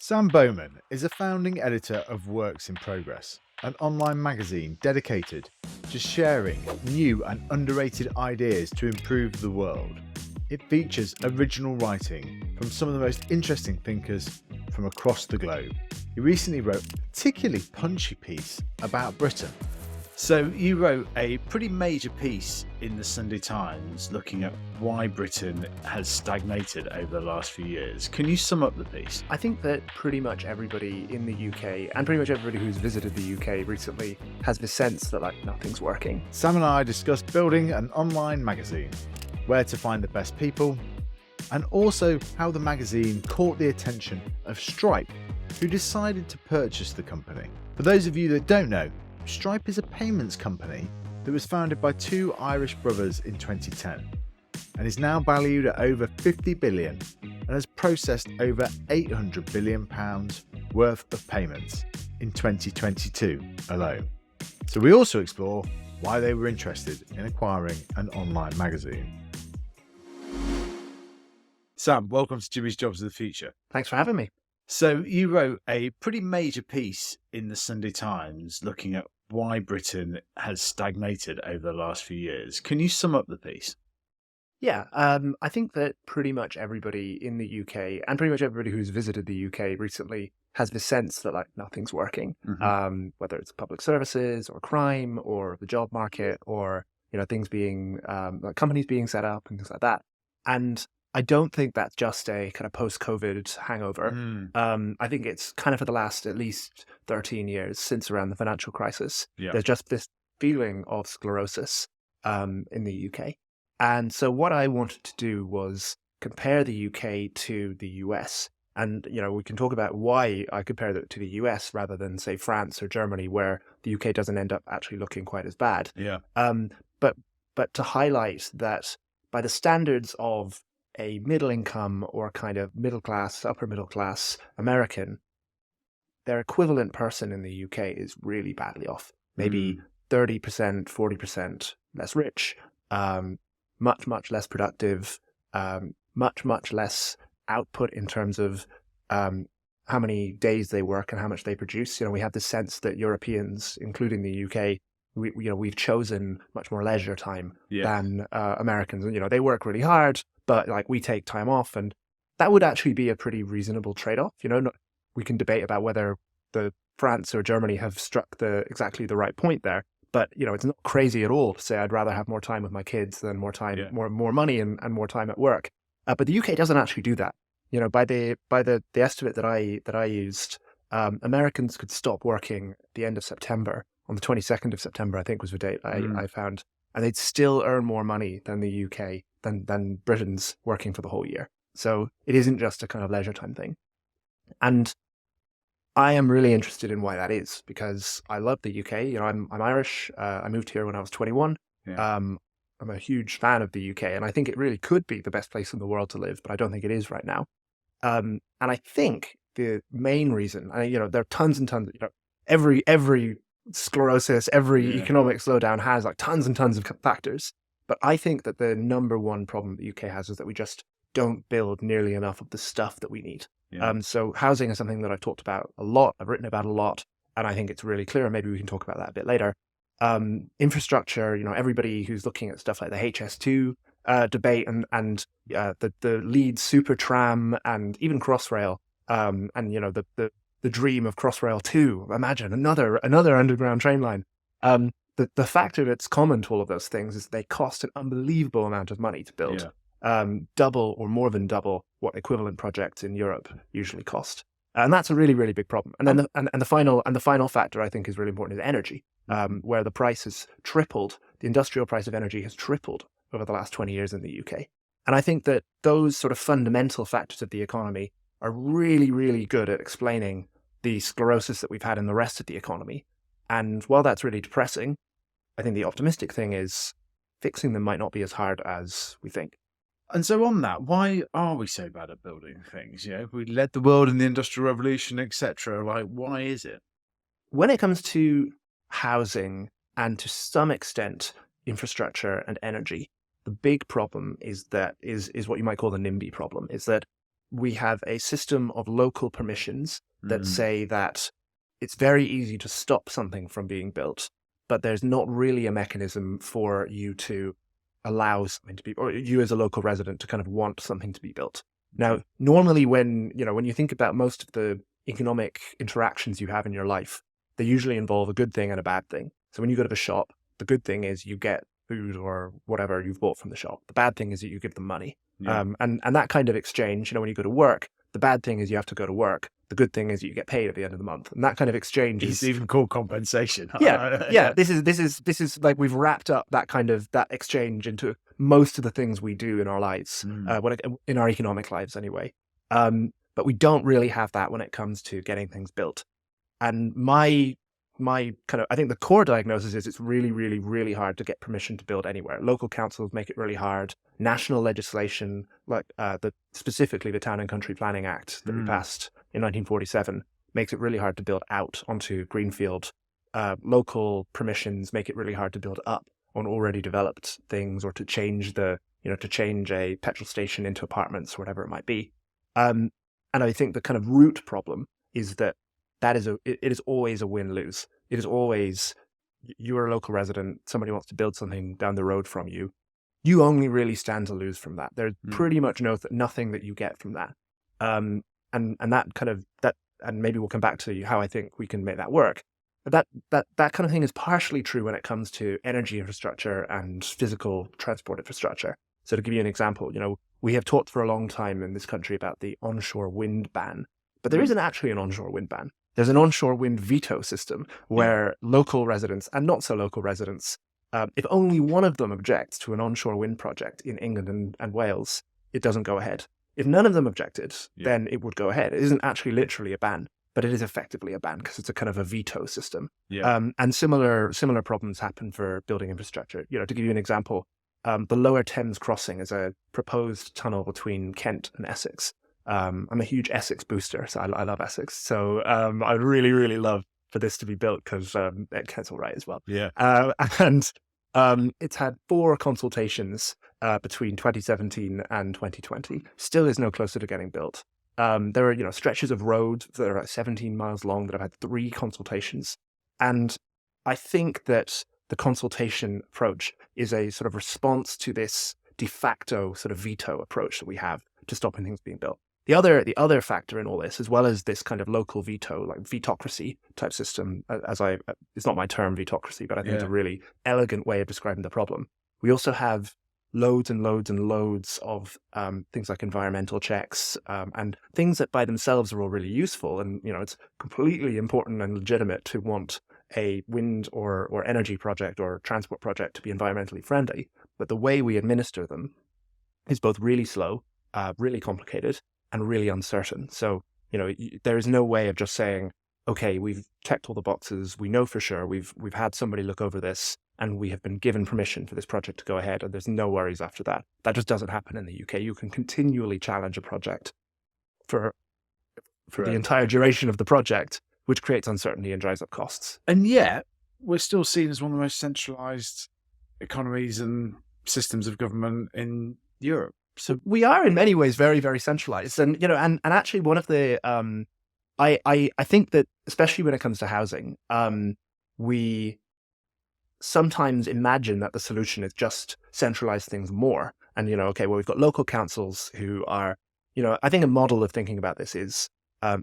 Sam Bowman is a founding editor of Works in Progress, an online magazine dedicated to sharing new and underrated ideas to improve the world. It features original writing from some of the most interesting thinkers from across the globe. He recently wrote a particularly punchy piece about Britain. So you wrote a pretty major piece in the Sunday Times looking at why Britain has stagnated over the last few years. Can you sum up the piece? I think that pretty much everybody in the UK and pretty much everybody who's visited the UK recently has the sense that nothing's working. Sam and I discussed building an online magazine, where to find the best people, and also how the magazine caught the attention of Stripe, who decided to purchase the company. For those of you that don't know, Stripe is a payments company that was founded by two Irish brothers in 2010 and is now valued at over 50 billion and has processed over 800 billion pounds worth of payments in 2022 alone. So we also explore why they were interested in acquiring an online magazine. Sam, welcome to Jimmy's Jobs of the Future. Thanks for having me. So you wrote a pretty major piece in the Sunday Times looking at why Britain has stagnated over the last few years. Can you sum up the piece? Yeah, I think that pretty much everybody in the UK and pretty much everybody who's visited the UK recently has the sense that nothing's working, whether it's public services or crime or the job market or things being companies being set up and things like that. And I don't think that's just a kind of post-COVID hangover. I think it's kind of for the last at least 13 years since around the financial crisis. Yeah. There's just this feeling of sclerosis in the UK. And so what I wanted to do was compare the UK to the US. And, we can talk about why I compared it to the US rather than, say, France or Germany, where the UK doesn't end up actually looking quite as bad. Yeah. But to highlight that by the standards of a middle income or kind of middle class, upper middle class American, their equivalent person in the UK is really badly off. Maybe 30%, 40% less rich, much, much less productive, much, much less output in terms of how many days they work and how much they produce. We have this sense that Europeans, including the UK, we've chosen much more leisure time than Americans. And, they work really hard, but we take time off, and that would actually be a pretty reasonable trade-off. We can debate about whether the France or Germany have struck exactly the right point there, but it's not crazy at all to say I'd rather have more time with my kids than more time, more money and more time at work. But the UK doesn't actually do that. By the estimate that I used, Americans could stop working at the end of September. On the 22nd of September, I think was the date I found, and they'd still earn more money than the UK, than Britain's working for the whole year. So it isn't just a kind of leisure time thing. And I am really interested in why that is, because I love the UK. I'm Irish. I moved here when I was 21. Yeah. I'm a huge fan of the UK, and I think it really could be the best place in the world to live, but I don't think it is right now. And I think the main reason, there are tons and tons, every sclerosis, every economic slowdown has tons and tons of factors. But I think that the number one problem the UK has is that we just don't build nearly enough of the stuff that we need. Yeah. So housing is something that I've talked about a lot. I've written about a lot, and I think it's really clear. And maybe we can talk about that a bit later. Infrastructure, everybody who's looking at stuff like the HS2 debate and the Leeds super tram and even Crossrail, and the dream of Crossrail 2. Imagine another underground train line. The factor that's common to all of those things is they cost an unbelievable amount of money to build, double or more than double what equivalent projects in Europe usually cost, and that's a really, really big problem. And then the final factor I think is really important is energy, where the price has tripled. The industrial price of energy has tripled over the last 20 years in the UK, and I think that those sort of fundamental factors of the economy are really, really good at explaining the sclerosis that we've had in the rest of the economy. And while that's really depressing, I think the optimistic thing is fixing them might not be as hard as we think. And so on that, why are we so bad at building things? We led the world in the Industrial Revolution, etc. Why is it? When it comes to housing and to some extent infrastructure and energy, the big problem is what you might call the NIMBY problem, is that we have a system of local permissions that say that it's very easy to stop something from being built, but there's not really a mechanism for you to allow something to be, or you as a local resident to kind of want something to be built. Now, normally when you think about most of the economic interactions you have in your life, they usually involve a good thing and a bad thing. So when you go to the shop, the good thing is you get food or whatever you've bought from the shop. The bad thing is that you give them money. Yeah. And that kind of exchange, when you go to work, the bad thing is you have to go to work. The good thing is you get paid at the end of the month. And that kind of exchange It's even called compensation. Yeah. This is like we've wrapped up that exchange into most of the things we do in our lives, in our economic lives anyway. But we don't really have that when it comes to getting things built. And my kind of, I think the core diagnosis is it's really, really, really hard to get permission to build anywhere. Local councils make it really hard. National legislation, like specifically the Town and Country Planning Act that we passed in 1947, makes it really hard to build out onto greenfield. Local permissions make it really hard to build up on already developed things, or to change to change a petrol station into apartments, whatever it might be. And I think the kind of root problem is that it is always a win-lose. It is always, you're a local resident, somebody wants to build something down the road from you. You only really stand to lose from that. There's pretty much nothing that you get from that. And that kind of, and maybe we'll come back to how I think we can make that work. But that kind of thing is partially true when it comes to energy infrastructure and physical transport infrastructure. So to give you an example, we have talked for a long time in this country about the onshore wind ban, but there isn't actually an onshore wind ban. There's an onshore wind veto system where local residents and not so local residents, if only one of them objects to an onshore wind project in England and Wales, it doesn't go ahead. If none of them objected, then it would go ahead. It isn't actually literally a ban, but it is effectively a ban because it's a kind of a veto system. And similar problems happen for building infrastructure. To give you an example, the Lower Thames Crossing is a proposed tunnel between Kent and Essex. I'm a huge Essex booster, so I love Essex. So I really, really love for this to be built because Kent's all right as well. Yeah. And it's had 4 consultations between 2017 and 2020. Still is no closer to getting built. There are stretches of road that are 17 miles long that have had 3 consultations. And I think that the consultation approach is a sort of response to this de facto sort of veto approach that we have to stopping things being built. The other factor in all this, as well as this kind of local veto, like vetocracy type system, it's not my term, vetocracy, but I think it's a really elegant way of describing the problem. We also have loads and loads and loads of things like environmental checks and things that by themselves are all really useful. And, it's completely important and legitimate to want a wind or energy project or transport project to be environmentally friendly. But the way we administer them is both really slow, really complicated, and really uncertain. So, there is no way of just saying, okay, we've checked all the boxes. We know for sure we've had somebody look over this and we have been given permission for this project to go ahead. And there's no worries after that. That just doesn't happen in the UK. You can continually challenge a project for the entire duration of the project, which creates uncertainty and drives up costs. And yet, we're still seen as one of the most centralized economies and systems of government in Europe. So we are in many ways very, very centralized. And, and actually one of the, I think that especially when it comes to housing, we sometimes imagine that the solution is just centralize things more. And, we've got local councils who are, I think a model of thinking about this is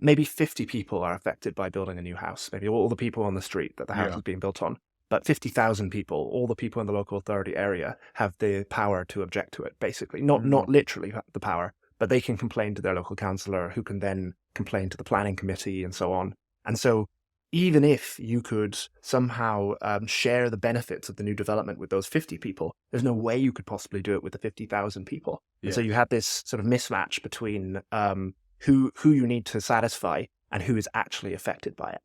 maybe 50 people are affected by building a new house, maybe all the people on the street that the house is being built on. But 50,000 people, all the people in the local authority area, have the power to object to it, basically. Not literally the power, but they can complain to their local councillor, who can then complain to the planning committee and so on. And so even if you could somehow share the benefits of the new development with those 50 people, there's no way you could possibly do it with the 50,000 people. Yeah. And so you have this sort of mismatch between who you need to satisfy and who is actually affected by it.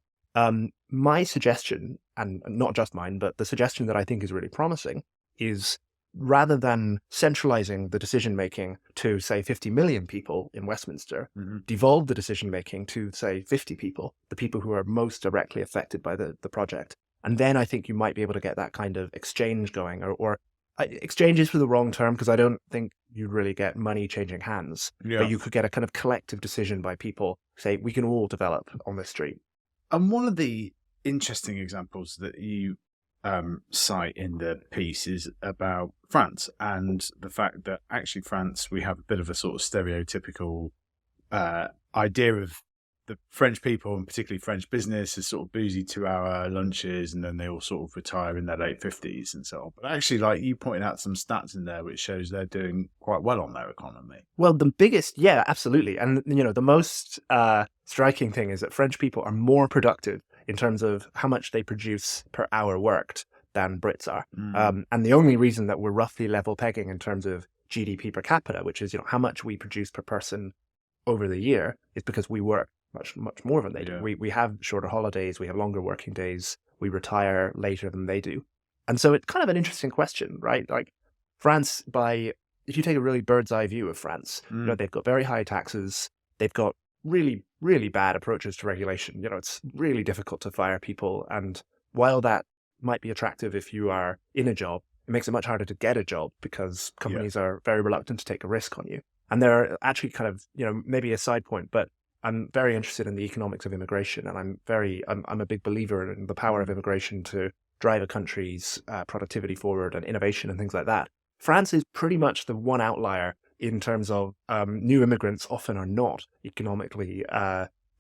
My suggestion, and not just mine, but the suggestion that I think is really promising, is rather than centralizing the decision-making to, say, 50 million people in Westminster, devolve the decision-making to, say, 50 people, the people who are most directly affected by the project. And then I think you might be able to get that kind of exchange going, or exchange is for the wrong term because I don't think you'd really get money changing hands, Yeah. but you could get a kind of collective decision by people say we can all develop on this street. And one of the interesting examples that you cite in the piece is about France and the fact that actually France, we have a bit of a sort of stereotypical idea of the French people, and particularly French business, as sort of boozy 2-hour lunches, and then they all sort of retire in their late 50s and so on. But actually, like you pointed out some stats in there which shows they're doing quite well on their economy. Well, the biggest, yeah, absolutely. And, the most striking thing is that French people are more productive in terms of how much they produce per hour worked than Brits are. And the only reason that we're roughly level pegging in terms of GDP per capita, which is, how much we produce per person over the year, is because we work much more than they do. We have shorter holidays, we have longer working days, we retire later than they do. And so it's kind of an interesting question, right? Like France, if you take a really bird's eye view of France, they've got very high taxes, they've got really, really bad approaches to regulation. It's really difficult to fire people. And while that might be attractive if you are in a job, it makes it much harder to get a job because companies are very reluctant to take a risk on you. And there are actually kind of, maybe a side point, but I'm very interested in the economics of immigration, and I'm a big believer in the power of immigration to drive a country's productivity forward and innovation and things like that. France is pretty much the one outlier in terms of new immigrants often are not economically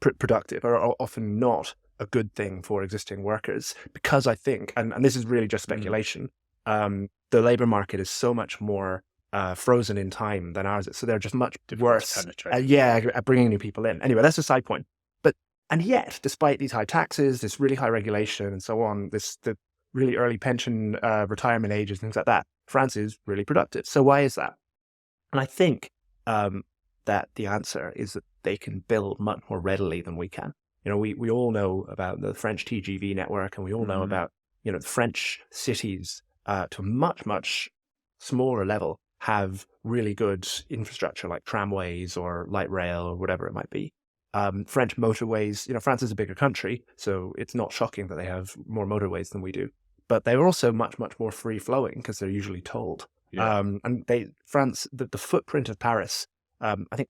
productive, or often not a good thing for existing workers, because I think, and this is really just speculation, the labor market is so much more frozen in time than ours is. So they're just much worse at bringing new people in. Anyway, that's a side point. And yet, despite these high taxes, this really high regulation and so on, the really early pension retirement ages, things like that, France is really productive. So why is that? And I think that the answer is that they can build much more readily than we can. We all know about the French TGV network, and we all know about, the French cities to a much, much smaller level have really good infrastructure like tramways or light rail or whatever it might be. French motorways, France is a bigger country, so it's not shocking that they have more motorways than we do. But they're also much, much more free flowing because they're usually tolled. Yeah. And France, the footprint of Paris, I think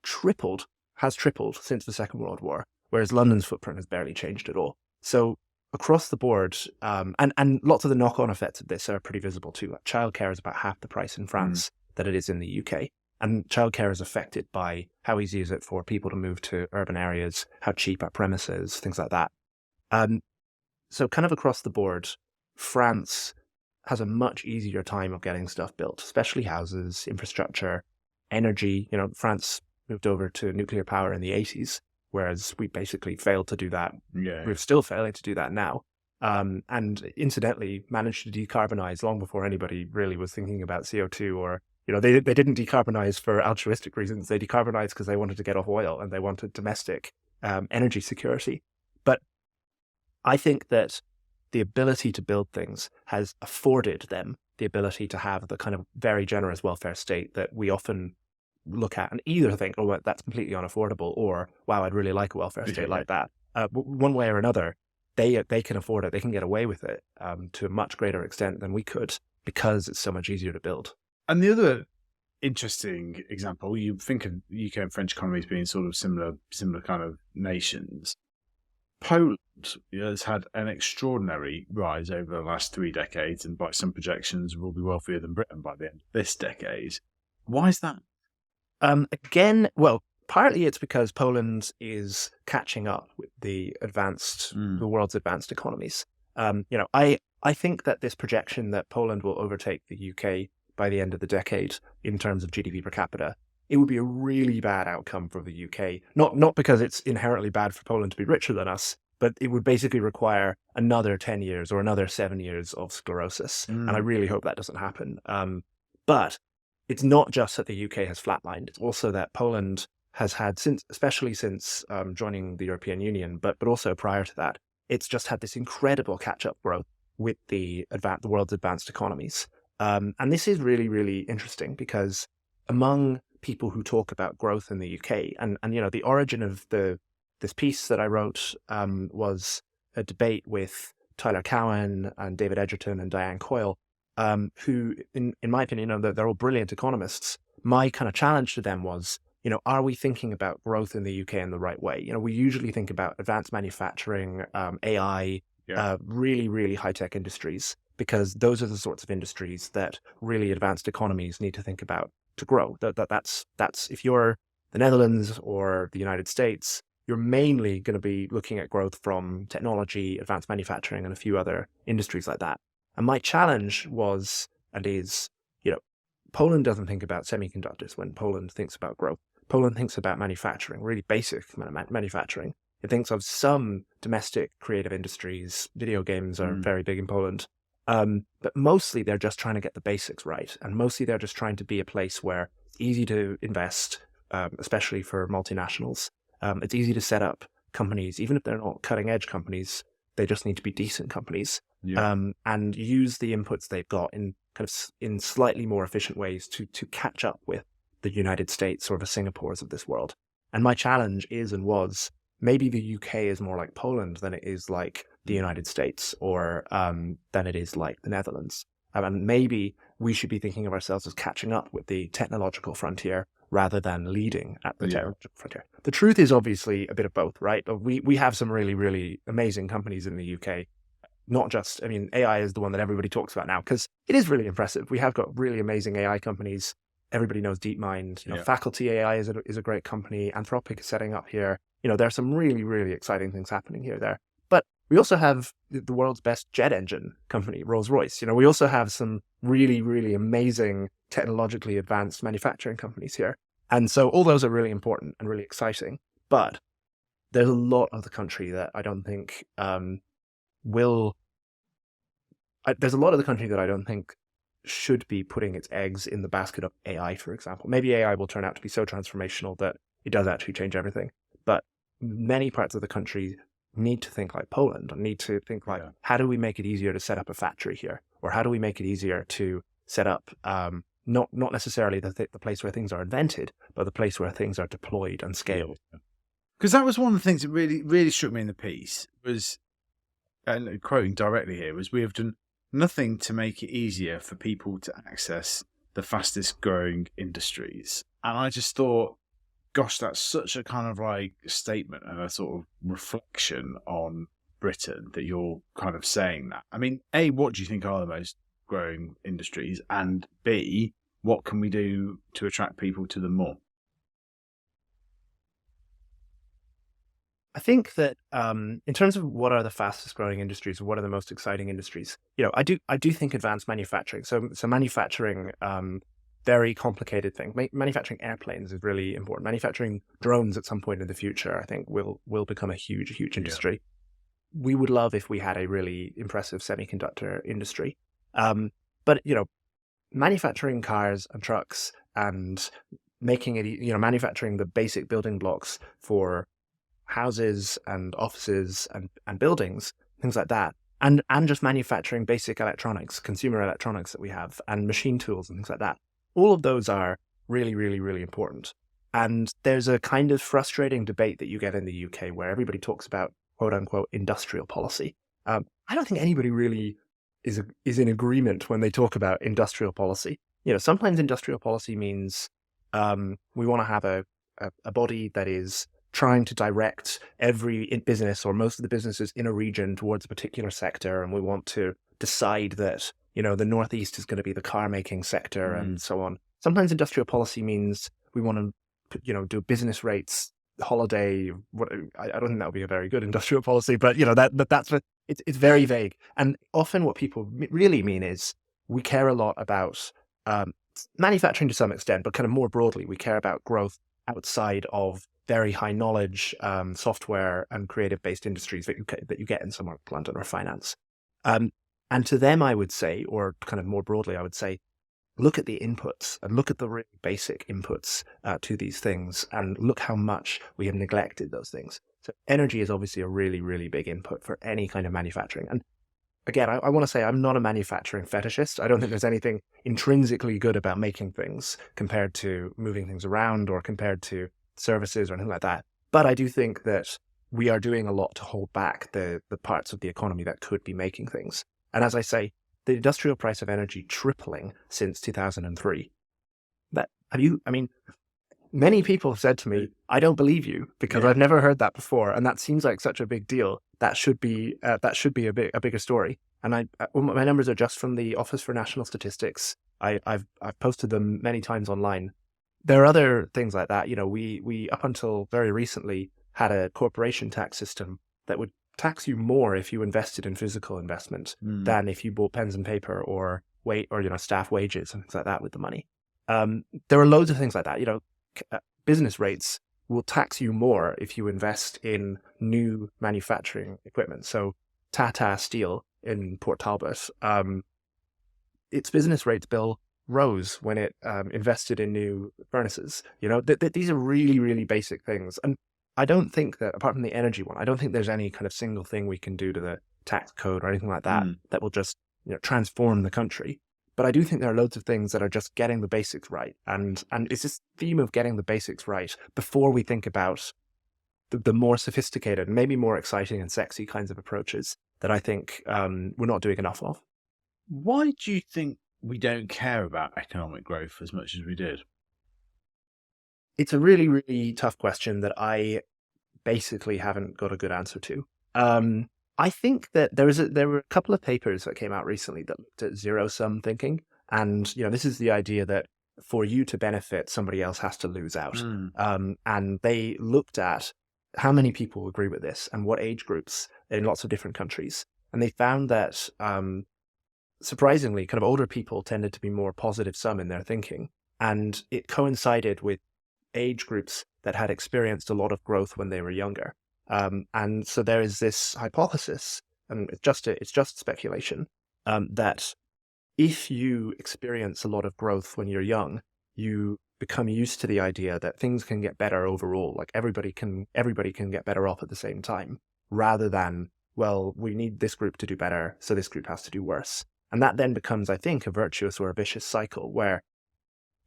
has tripled since the Second World War, whereas London's footprint has barely changed at all. So across the board, and lots of the knock-on effects of this are pretty visible too. Like childcare is about half the price in France that it is in the UK. And childcare is affected by how easy is it for people to move to urban areas, how cheap are premises, things like that. So kind of across the board, France has a much easier time of getting stuff built, especially houses, infrastructure, energy. France moved over to nuclear power in the 80s, whereas we basically failed to do that. Yeah. We're still failing to do that now. And incidentally, managed to decarbonize long before anybody really was thinking about CO2 or, they didn't decarbonize for altruistic reasons. They decarbonized because they wanted to get off oil and they wanted domestic energy security. But I think that the ability to build things has afforded them the ability to have the kind of very generous welfare state that we often look at and either think, oh, well, that's completely unaffordable, or, wow, I'd really like a welfare state like that. One way or another, they can afford it. They can get away with it to a much greater extent than we could because it's so much easier to build. And the other interesting example, you think of UK and French economies being sort of similar kind of nations. Poland has had an extraordinary rise over the last 3 decades, and by some projections will be wealthier than Britain by the end of this decade. Why is that? Again, well, partly it's because Poland is catching up with the world's advanced economies. I think that this projection that Poland will overtake the UK by the end of the decade in terms of GDP per capita, it would be a really bad outcome for the UK. Not because it's inherently bad for Poland to be richer than us, but it would basically require another 10 years or another 7 years of sclerosis. And I really hope that doesn't happen. But it's not just that the UK has flatlined. It's also that Poland has had, especially since joining the European Union, but also prior to that, it's just had this incredible catch-up growth with the world's advanced economies. And this is really, really interesting because among people who talk about growth in the UK, and the origin of this piece that I wrote was a debate with Tyler Cowen and David Edgerton and Diane Coyle who, in my opinion, they're all brilliant economists. My kind of challenge to them was, are we thinking about growth in the UK in the right way? We usually think about advanced manufacturing, AI, really, really high-tech industries, because those are the sorts of industries that really advanced economies need to think about to grow. That's if you're the Netherlands or the United States, you're mainly going to be looking at growth from technology, advanced manufacturing, and a few other industries like that. And my challenge was, and is, Poland doesn't think about semiconductors when Poland thinks about growth. Poland thinks about manufacturing, really basic manufacturing. It thinks of some domestic creative industries. Video games are very big in Poland. But mostly they're just trying to get the basics right. And mostly they're just trying to be a place where it's easy to invest, especially for multinationals. It's easy to set up companies, even if they're not cutting edge companies, they just need to be decent companies. And use the inputs they've got in in slightly more efficient ways to catch up with the United States or the Singapores of this world. And my challenge is and was, maybe the UK is more like Poland than it is like the United States, or than it is like the Netherlands. And maybe we should be thinking of ourselves as catching up with the technological frontier rather than leading at the technological frontier. The truth is obviously a bit of both, right? We have some really, really amazing companies in the UK. Not just, AI is the one that everybody talks about now because it is really impressive. We have got really amazing AI companies. Everybody knows DeepMind. Faculty AI is a great company. Anthropic is setting up here. There are some really, really exciting things happening there. But we also have the world's best jet engine company, Rolls-Royce. We also have some really, really amazing technologically advanced manufacturing companies here. And so all those are really important and really exciting. But there's a lot of the country that I don't think there's a lot of the country that I don't think should be putting its eggs in the basket of AI, for example. Maybe AI will turn out to be so transformational that it does actually change everything. But many parts of the country need to think like Poland, and need to think like, how do we make it easier to set up a factory here? Or how do we make it easier to set up, not necessarily the place where things are invented, but the place where things are deployed and scaled? Because that was one of the things that really, really struck me in the piece was, and quoting directly here, was we have done nothing to make it easier for people to access the fastest growing industries. And I just thought, gosh, that's such a kind of like statement and a sort of reflection on Britain that you're kind of saying that. A, what do you think are the most growing industries? And B, what can we do to attract people to them more? I think that in terms of what are the fastest growing industries, or what are the most exciting industries, I do think advanced manufacturing. So manufacturing, very complicated thing. Manufacturing airplanes is really important. Manufacturing drones at some point in the future, I think, will become a huge industry. We would love if we had a really impressive semiconductor industry. But manufacturing cars and trucks and making it, manufacturing the basic building blocks for houses and offices and buildings, things like that, and just manufacturing basic electronics, consumer electronics that we have, and machine tools and things like that. All of those are really, really, really important. And there's a kind of frustrating debate that you get in the UK where everybody talks about quote unquote industrial policy. I don't think anybody really is in agreement when they talk about industrial policy. Sometimes industrial policy means we want to have a body that is trying to direct every business or most of the businesses in a region towards a particular sector, and we want to decide that the Northeast is going to be the car making sector and so on. Sometimes industrial policy means we want to do business rates, holiday. I don't think that would be a very good industrial policy, but it's very vague. And often what people really mean is we care a lot about manufacturing to some extent, but kind of more broadly, we care about growth outside of very high knowledge software and creative based industries that you get in somewhere like London or finance. And to them, I would say, or kind of more broadly, I would say, look at the inputs and look at the really basic inputs to these things, and look how much we have neglected those things. So energy is obviously a really, really big input for any kind of manufacturing. And again, I want to say I'm not a manufacturing fetishist. I don't think there's anything intrinsically good about making things compared to moving things around or compared to services or anything like that. But I do think that we are doing a lot to hold back the parts of the economy that could be making things. And as I say, the industrial price of energy tripling since 2003. Many people have said to me, I don't believe you because I've never heard that before. And that seems like such a big deal. That should be a bigger story. And my numbers are just from the Office for National Statistics. I've posted them many times online. There are other things like that. We up until very recently had a corporation tax system that would tax you more if you invested in physical investment than if you bought pens and paper or staff wages and things like that with the money. There are loads of things like that. Business rates will tax you more if you invest in new manufacturing equipment. So Tata Steel in Port Talbot, its business rates bill rose when it invested in new furnaces. These are really, really basic things. And I don't think that, apart from the energy one, I don't think there's any kind of single thing we can do to the tax code or anything like that that will just transform the country. But I do think there are loads of things that are just getting the basics right. And it's this theme of getting the basics right before we think about the more sophisticated, maybe more exciting and sexy kinds of approaches that I think we're not doing enough of. Why do you think we don't care about economic growth as much as we did? It's a really, really tough question that I basically haven't got a good answer to. I think that there were a couple of papers that came out recently that looked at zero-sum thinking. And, this is the idea that for you to benefit, somebody else has to lose out. And they looked at how many people agree with this and what age groups in lots of different countries. And they found that, surprisingly, kind of older people tended to be more positive sum in their thinking. And it coincided with age groups that had experienced a lot of growth when they were younger. And so there is this hypothesis, and it's just speculation, that if you experience a lot of growth when you're young, you become used to the idea that things can get better overall. Like everybody can get better off at the same time, rather than, well, we need this group to do better, so this group has to do worse. And that then becomes, I think, a virtuous or a vicious cycle where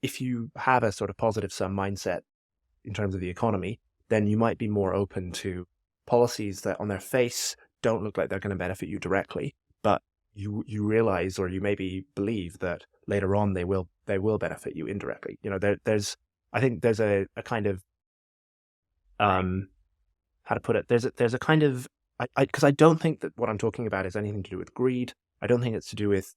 if you have a sort of positive sum mindset in terms of the economy, then you might be more open to policies that on their face don't look like they're going to benefit you directly, but you realize, or you maybe believe, that later on they will benefit you indirectly. I think there's a kind of how to put it, there's a kind of, because I don't think that what I'm talking about is anything to do with greed. I don't think it's to do with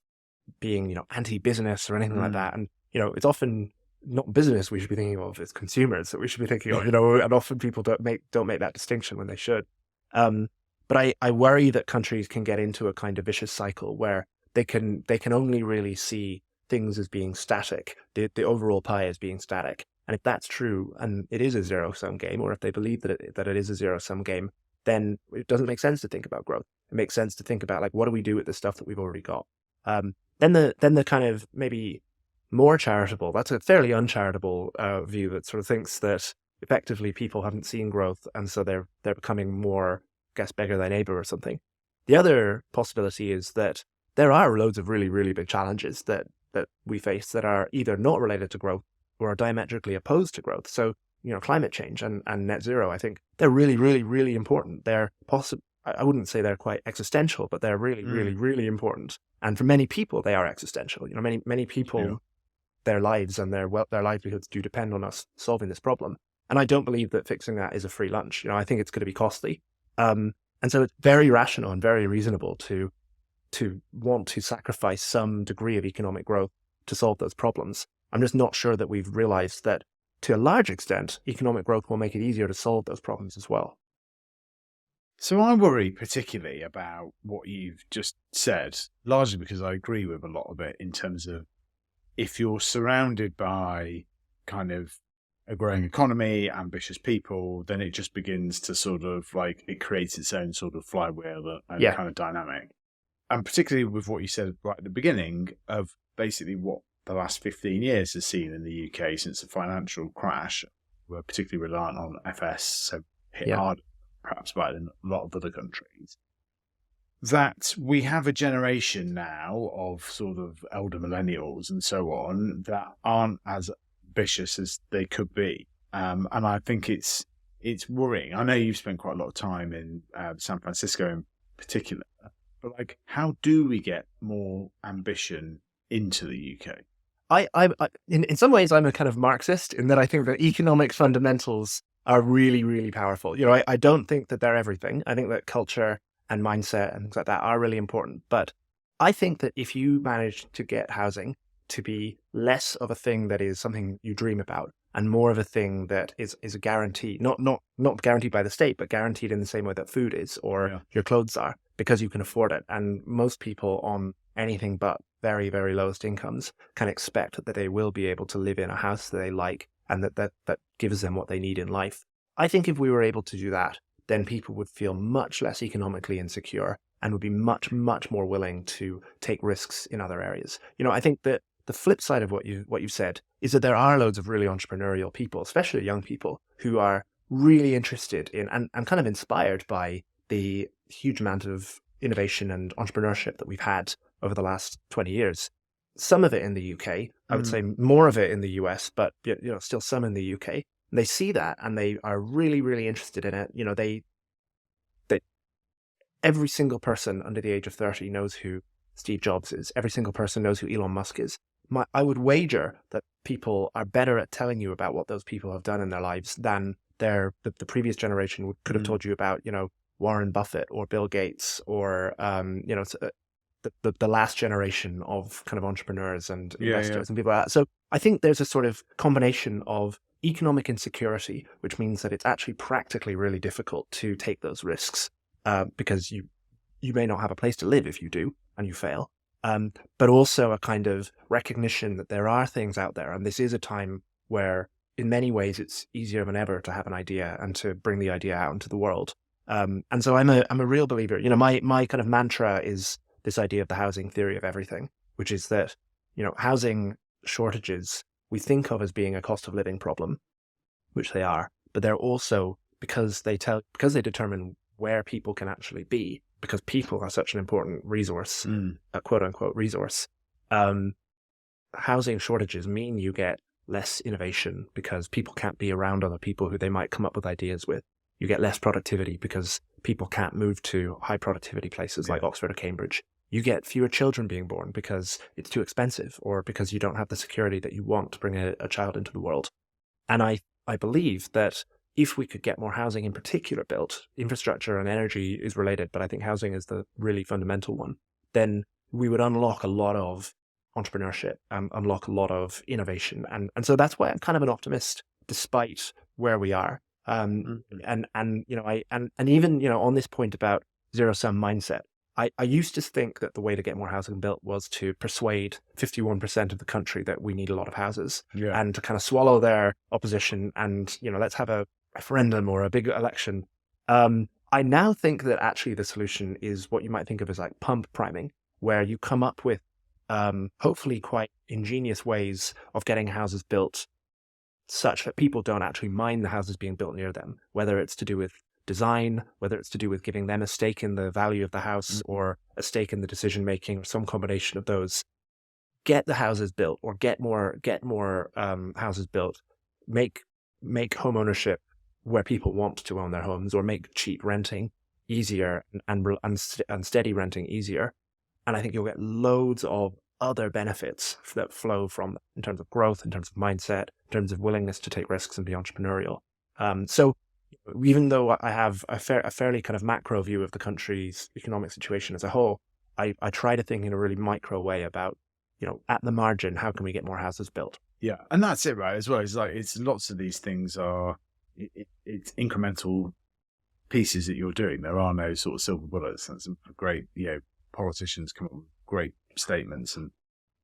being anti-business or anything like that. And it's often not business we should be thinking of, as consumers that we should be thinking of, and often people don't make that distinction when they should. But I worry that countries can get into a kind of vicious cycle where they can only really see things as being static, the overall pie as being static. And if that's true, and it is a zero-sum game, or if they believe that it is a zero-sum game, then it doesn't make sense to think about growth. It makes sense to think about, like, what do we do with the stuff that we've already got? Then the kind of maybe more charitable, that's a fairly uncharitable view that sort of thinks that effectively people haven't seen growth, and so they're becoming more, I guess, beggar thy neighbor or something. The other possibility is that there are loads of really, really big challenges that we face that are either not related to growth or are diametrically opposed to growth. So, climate change and net zero, I think they're really, really, really important. They're I wouldn't say they're quite existential, but they're really, really, really important. And for many people, they are existential. Many people, their lives and their livelihoods do depend on us solving this problem. And I don't believe that fixing that is a free lunch. I think it's going to be costly. And so it's very rational and very reasonable to want to sacrifice some degree of economic growth to solve those problems. I'm just not sure that we've realized that, to a large extent, economic growth will make it easier to solve those problems as well. So I worry particularly about what you've just said, largely because I agree with a lot of it in terms of, if you're surrounded by kind of a growing economy, ambitious people, then it just begins to sort of it creates its own sort of flywheel and kind of dynamic. And particularly with what you said right at the beginning of basically what the last 15 years has seen in the UK since the financial crash, we're particularly reliant on FS, so hit hard perhaps by in a lot of other countries, that we have a generation now of sort of elder millennials and so on that aren't as ambitious as they could be. And I think it's worrying. I know you've spent quite a lot of time in San Francisco in particular, but like, how do we get more ambition into the UK? In some ways, I'm a kind of Marxist in that I think that economic fundamentals are really, really powerful. I don't think that they're everything. I think that culture and mindset and things like that are really important. But I think that if you manage to get housing to be less of a thing that is something you dream about and more of a thing that is a guarantee, not guaranteed by the state, but guaranteed in the same way that food is or your clothes are, because you can afford it. And most people on anything but very, very lowest incomes can expect that they will be able to live in a house that they like and that gives them what they need in life. I think if we were able to do that, then people would feel much less economically insecure and would be much, much more willing to take risks in other areas. I think that the flip side of what you've said is that there are loads of really entrepreneurial people, especially young people, who are really interested in and kind of inspired by the huge amount of innovation and entrepreneurship that we've had over the last 20 years. Some of it in the UK, I would say more of it in the US, but still some in the UK. And they see that and they are really, really interested in it. They every single person under the age of 30 knows who Steve Jobs is. Every single person knows who Elon Musk is. I would wager that people are better at telling you about what those people have done in their lives than the previous generation could have told you about, Warren Buffett or Bill Gates or, the last generation of kind of entrepreneurs and investors and people like that. So I think there's a sort of combination of economic insecurity, which means that it's actually practically really difficult to take those risks because you may not have a place to live if you do and you fail. But also a kind of recognition that there are things out there. And this is a time where in many ways it's easier than ever to have an idea and to bring the idea out into the world. And so I'm a real believer. My kind of mantra is this idea of the housing theory of everything, which is that, housing shortages we think of as being a cost of living problem, which they are, but they're also because they determine where people can actually be, because people are such an important resource, a quote unquote resource. Housing shortages mean you get less innovation because people can't be around other people who they might come up with ideas with. You get less productivity because people can't move to high productivity places like Oxford or Cambridge. You get fewer children being born because it's too expensive or because you don't have the security that you want to bring a child into the world. And I believe that if we could get more housing in particular built, infrastructure and energy is related, but I think housing is the really fundamental one, then we would unlock a lot of entrepreneurship and unlock a lot of innovation. And so that's why I'm kind of an optimist despite where we are. And even, on this point about zero-sum mindset, I used to think that the way to get more housing built was to persuade 51% of the country that we need a lot of houses and to kind of swallow their opposition and, let's have a referendum or a big election. I now think that actually the solution is what you might think of as like pump priming, where you come up with hopefully quite ingenious ways of getting houses built such that people don't actually mind the houses being built near them, whether it's to do with design, whether it's to do with giving them a stake in the value of the house or a stake in the decision making or some combination of those. Get the houses built or get more houses built. Make home ownership where people want to own their homes, or make cheap renting easier and steady renting easier. And I think you'll get loads of other benefits that flow from that in terms of growth, in terms of mindset, in terms of willingness to take risks and be entrepreneurial. So even though I have a fairly kind of macro view of the country's economic situation as a whole, I try to think in a really micro way about, at the margin, how can we get more houses built? Yeah, and that's it, right? As well, it's lots of these things are it's incremental pieces that you're doing. There are no sort of silver bullets. And some great, politicians come up with great statements and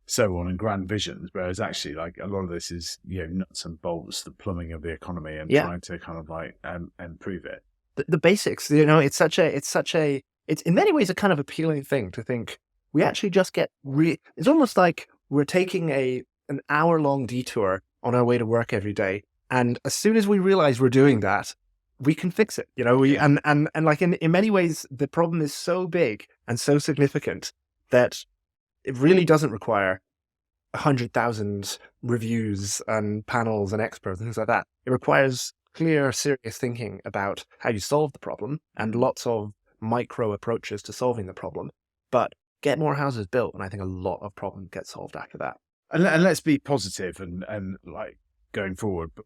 so on and grand visions, whereas actually like a lot of this is nuts and bolts, the plumbing of the economy and trying to kind of like improve it. The basics, it's in many ways a kind of appealing thing to think we actually just get it's almost like we're taking an hour-long detour on our way to work every day, and as soon as we realize we're doing that, we can fix it. And like in many ways the problem is so big and so significant that it really doesn't require 100,000 reviews and panels and experts and things like that. It requires clear, serious thinking about how you solve the problem and lots of micro approaches to solving the problem. But get more houses built, and I think a lot of problems get solved after that. And let's be positive and like going forward. But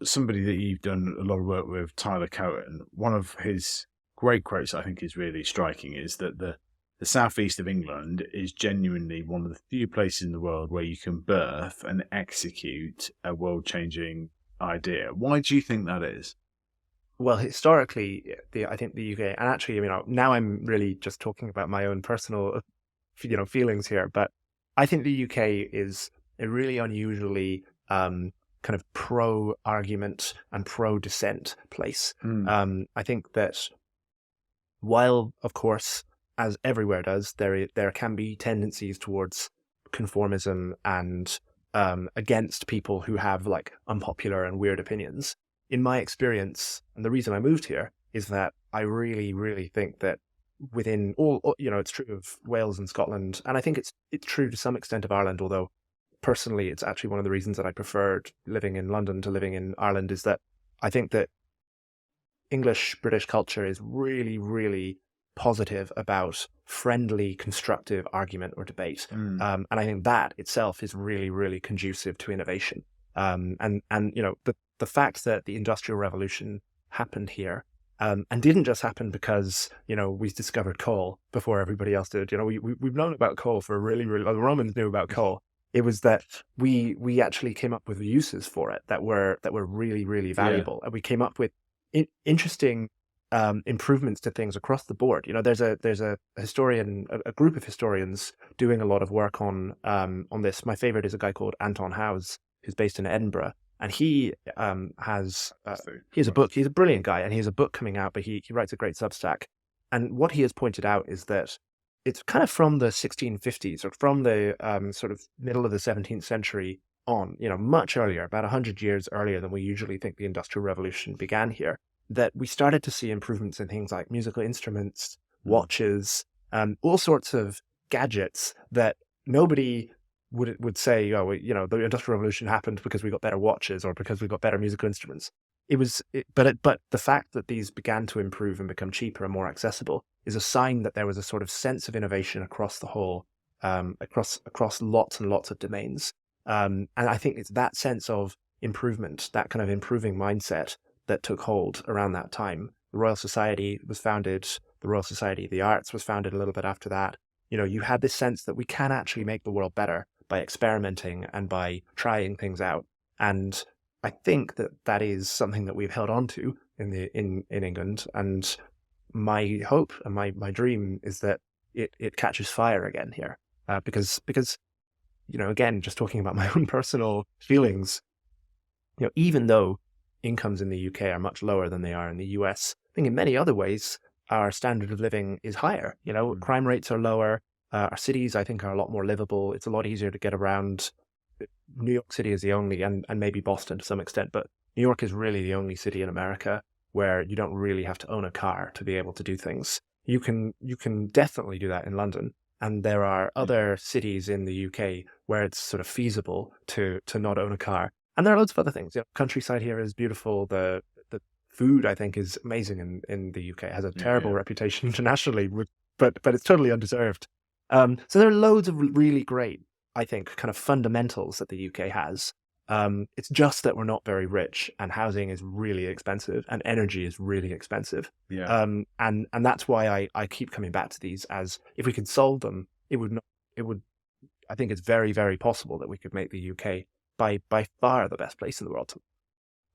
somebody that you've done a lot of work with, Tyler Cohen, one of his great quotes I think is really striking is that the southeast of England is genuinely one of the few places in the world where you can birth and execute a world-changing idea. Why do you think that is? Well, historically, I think the UK, and actually, now I'm really just talking about my own personal, feelings here, but I think the UK is a really unusually kind of pro-argument and pro-dissent place. I think that while, of course, as everywhere does, there can be tendencies towards conformism and against people who have like unpopular and weird opinions. In my experience, and the reason I moved here is that I really, really think that within all, it's true of Wales and Scotland, and I think it's true to some extent of Ireland, although personally it's actually one of the reasons that I preferred living in London to living in Ireland, is that I think that English British culture is really, really positive about friendly, constructive argument or debate. And I think that itself is really, really conducive to innovation. And the fact that the Industrial Revolution happened here, and didn't just happen because, we discovered coal before everybody else did. We've known about coal for really, really, the Romans knew about coal. It was that we actually came up with uses for it that were really, really valuable. And we came up with interesting improvements to things across the board. There's a historian, a group of historians doing a lot of work on this. My favorite is a guy called Anton Howes, who's based in Edinburgh, and he has a book. He's a brilliant guy, and he has a book coming out, but he writes a great Substack. And what he has pointed out is that it's kind of from the 1650s or from the sort of middle of the 17th century on, much earlier, about 100 years earlier than we usually think the Industrial Revolution began here, that we started to see improvements in things like musical instruments, watches, all sorts of gadgets that nobody would say, the Industrial Revolution happened because we got better watches or because we got better musical instruments. But the fact that these began to improve and become cheaper and more accessible is a sign that there was a sort of sense of innovation across the whole, across lots and lots of domains. And I think it's that sense of improvement, that kind of improving mindset that took hold around that time. The Royal Society was founded, the Royal Society of the Arts was founded a little bit after that. You had this sense that we can actually make the world better by experimenting and by trying things out. And I think that is something that we've held on to in England. And my hope and my dream is that it catches fire again here. Because again, just talking about my own personal feelings, even though incomes in the UK are much lower than they are in the US, I think in many other ways, our standard of living is higher. Crime rates are lower. Our cities, I think, are a lot more livable. It's a lot easier to get around. New York City is the only, and maybe Boston to some extent, but New York is really the only city in America where you don't really have to own a car to be able to do things. You can definitely do that in London. And there are other cities in the UK where it's sort of feasible to not own a car. And there are loads of other things. Countryside here is beautiful. The food, I think, is amazing in the UK. It has a terrible reputation internationally, but it's totally undeserved. So there are loads of really great, I think, kind of fundamentals that the UK has. It's just that we're not very rich, and housing is really expensive, and energy is really expensive. And that's why I keep coming back to these, as if we could solve them, I think it's very, very possible that we could make the UK by far the best place in the world.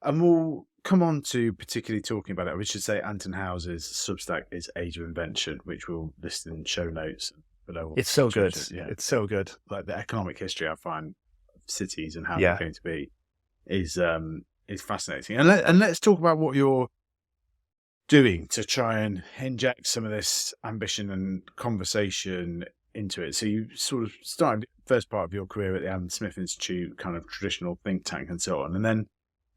And we'll come on to particularly talking about it. We should say Anton House's Substack is Age of Invention, which we'll list in show notes below. It's so good. It's so good. Like the economic history I find of cities and how they're going to be is fascinating. And let's talk about what you're doing to try and inject some of this ambition and conversation into it. So you sort of started the first part of your career at the Adam Smith Institute, kind of traditional think tank and so on. And then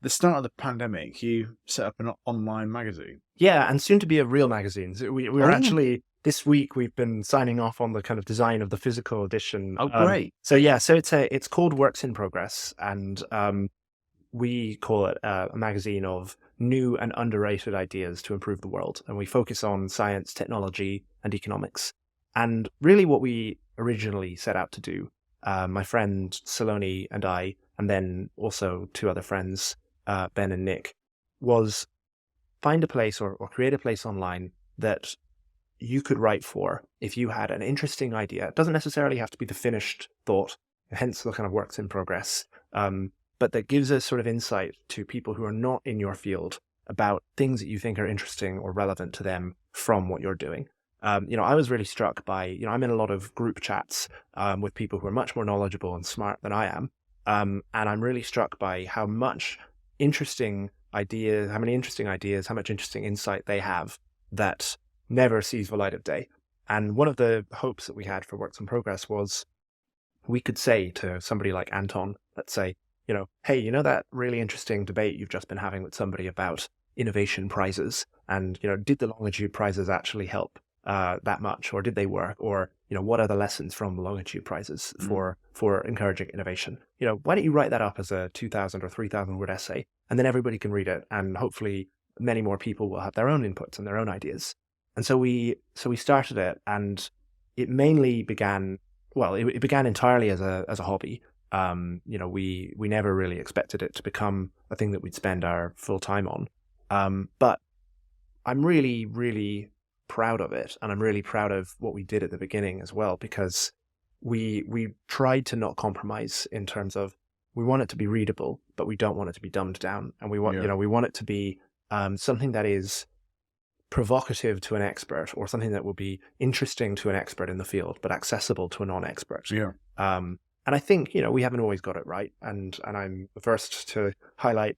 the start of the pandemic, you set up an online magazine. Yeah, and soon to be a real magazine. So we're actually, this week, we've been signing off on the kind of design of the physical edition. Oh, great. So it's called Works in Progress, and we call it a magazine of new and underrated ideas to improve the world. And we focus on science, technology, and economics. And really what we originally set out to do, my friend Saloni and I, and then also two other friends, Ben and Nick, was find a place or create a place online that you could write for if you had an interesting idea. It doesn't necessarily have to be the finished thought, hence the kind of works in progress, but that gives a sort of insight to people who are not in your field about things that you think are interesting or relevant to them from what you're doing. I was really struck by, I'm in a lot of group chats with people who are much more knowledgeable and smart than I am. And I'm really struck by how much interesting ideas, how much interesting insight they have that never sees the light of day. And one of the hopes that we had for Works in Progress was we could say to somebody like Anton, let's say, hey, that really interesting debate you've just been having with somebody about innovation prizes, and, did the Longitude prizes actually help that much, or did they work? Or, what are the lessons from the Longitude prizes for encouraging innovation? Why don't you write that up as a 2,000 or 3,000 word essay, and then everybody can read it, and hopefully many more people will have their own inputs and their own ideas. And so we started it, and it mainly began, it began entirely as a hobby. We never really expected it to become a thing that we'd spend our full time on. But I'm really, really proud of it, and I'm really proud of what we did at the beginning as well, because we tried to not compromise in terms of, we want it to be readable, but we don't want it to be dumbed down, and we want we want it to be something that is provocative to an expert, or something that will be interesting to an expert in the field, but accessible to a non-expert. And I think, we haven't always got it right. And I'm the first to highlight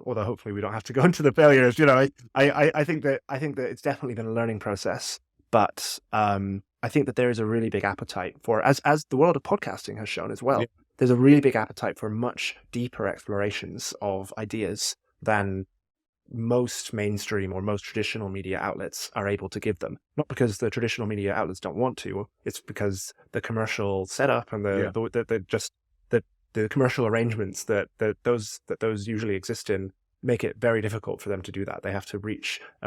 although hopefully we don't have to go into the failures, I think that it's definitely been a learning process, but I think that there is a really big appetite for, as the world of podcasting has shown as well, there's a really big appetite for much deeper explorations of ideas than most mainstream or most traditional media outlets are able to give them. Not because the traditional media outlets don't want to, it's because the commercial setup and the commercial arrangements that those usually exist in make it very difficult for them to do that. They have to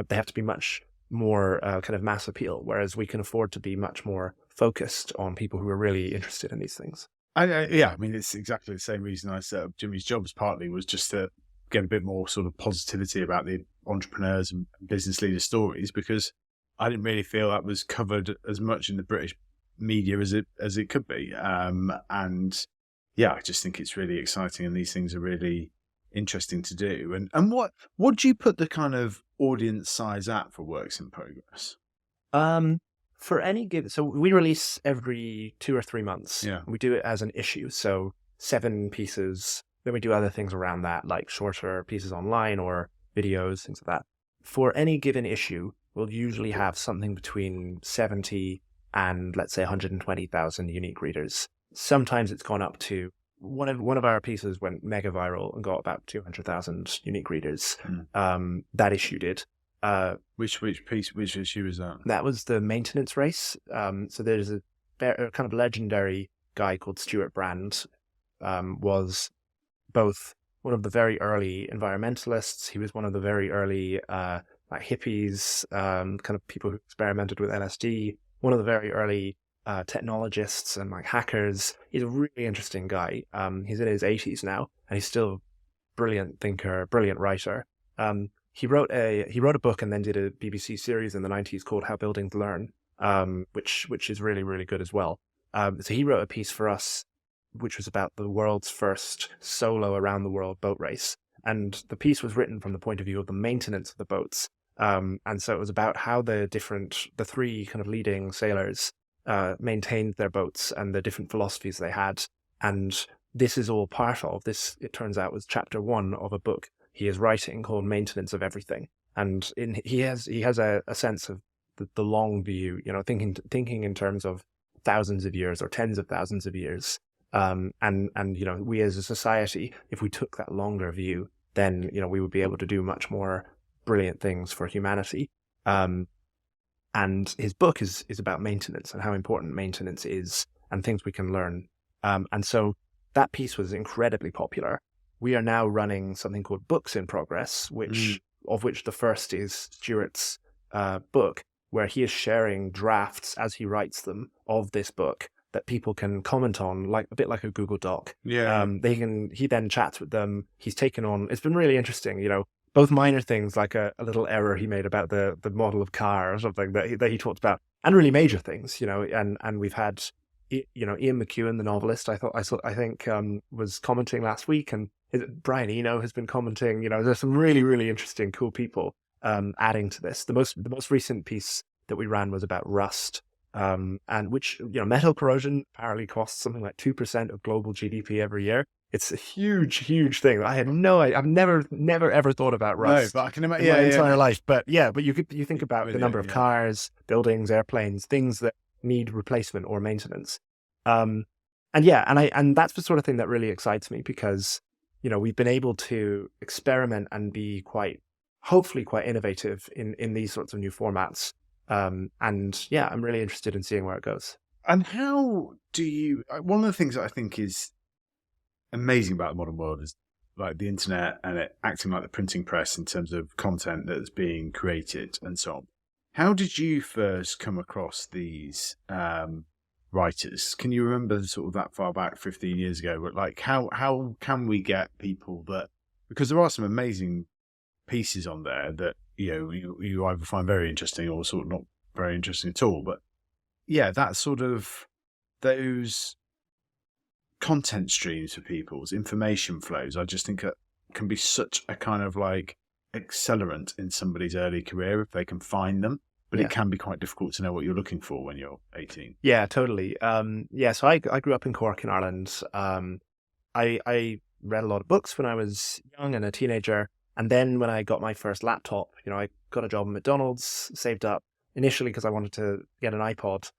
they have to be much more kind of mass appeal, whereas we can afford to be much more focused on people who are really interested in these things. It's exactly the same reason I set up Jimmy's Jobs. Partly was just to get a bit more sort of positivity about the entrepreneurs and business leader stories, because I didn't really feel that was covered as much in the British media as it could be. I just think it's really exciting, and these things are really interesting to do. And what do you put the kind of audience size at for Works in Progress? For any given, so we release every 2 or 3 months. Yeah. We do it as an issue, so 7 pieces. Then we do other things around that, like shorter pieces online or videos, things like that. For any given issue, we'll usually have something between 70 and, let's say, 120,000 unique readers. Sometimes it's gone up to, one of our pieces went mega viral and got about 200,000 unique readers. That issue did. Which issue was that? That was the maintenance race. So there's a kind of legendary guy called Stuart Brand, was both one of the very early environmentalists. He was one of the very early hippies, kind of people who experimented with LSD. One of the very early technologists and hackers. He's a really interesting guy. He's in his 80s now, and he's still a brilliant thinker, brilliant writer. He wrote a book and then did a BBC series in the 90s called How Buildings Learn, which is really, really good as well. So he wrote a piece for us which was about the world's first solo around the world boat race. And the piece was written from the point of view of the maintenance of the boats. And so it was about how the 3 kind of leading sailors maintained their boats and the different philosophies they had. And this is all part of this, it turns out, was chapter 1 of a book he is writing called Maintenance of Everything. And he has a sense of the long view, thinking in terms of thousands of years or tens of thousands of years. And we as a society, if we took that longer view, then, we would be able to do much more brilliant things for humanity. And his book is about maintenance and how important maintenance is and things we can learn. And so that piece was incredibly popular. We are now running something called Books in Progress, of which the first is Stuart's book. where he is sharing drafts as he writes them of this book that people can comment on, like a bit like a Google Doc. Yeah. He then chats with them. He's taken on, it's been really interesting, both minor things like a little error he made about the model of car or something that he talked about, and really major things, and we've had, Ian McEwan, the novelist, I think was commenting last week, and Brian Eno has been commenting. There's some really, really interesting, cool people adding to this. The most recent piece that we ran was about rust, and which, metal corrosion apparently costs something like 2% of global GDP every year. It's a huge, huge thing. I've never ever thought about rust. No, but I can imagine in my entire life. But you think about the number of yeah. cars, buildings, airplanes, things that need replacement or maintenance. And that's the sort of thing that really excites me, because we've been able to experiment and be hopefully quite innovative in these sorts of new formats. I'm really interested in seeing where it goes. And how do you? One of the things that I think is amazing about the modern world is like the internet and it acting like the printing press in terms of content that's being created and so on. How did you first come across these writers? Can you remember sort of that far back, 15 years ago? But like, how can we get people that, because there are some amazing pieces on there that you either find very interesting or sort of not very interesting at all. But yeah, that sort of those content streams for people's information flows, I just think can be such a kind of like accelerant in somebody's early career if they can find them. But it can be quite difficult to know what you're looking for when you're 18. Yeah, totally. So I grew up in Cork in Ireland. I read a lot of books when I was young and a teenager. And then when I got my first laptop, I got a job at McDonald's, saved up initially because I wanted to get an iPod.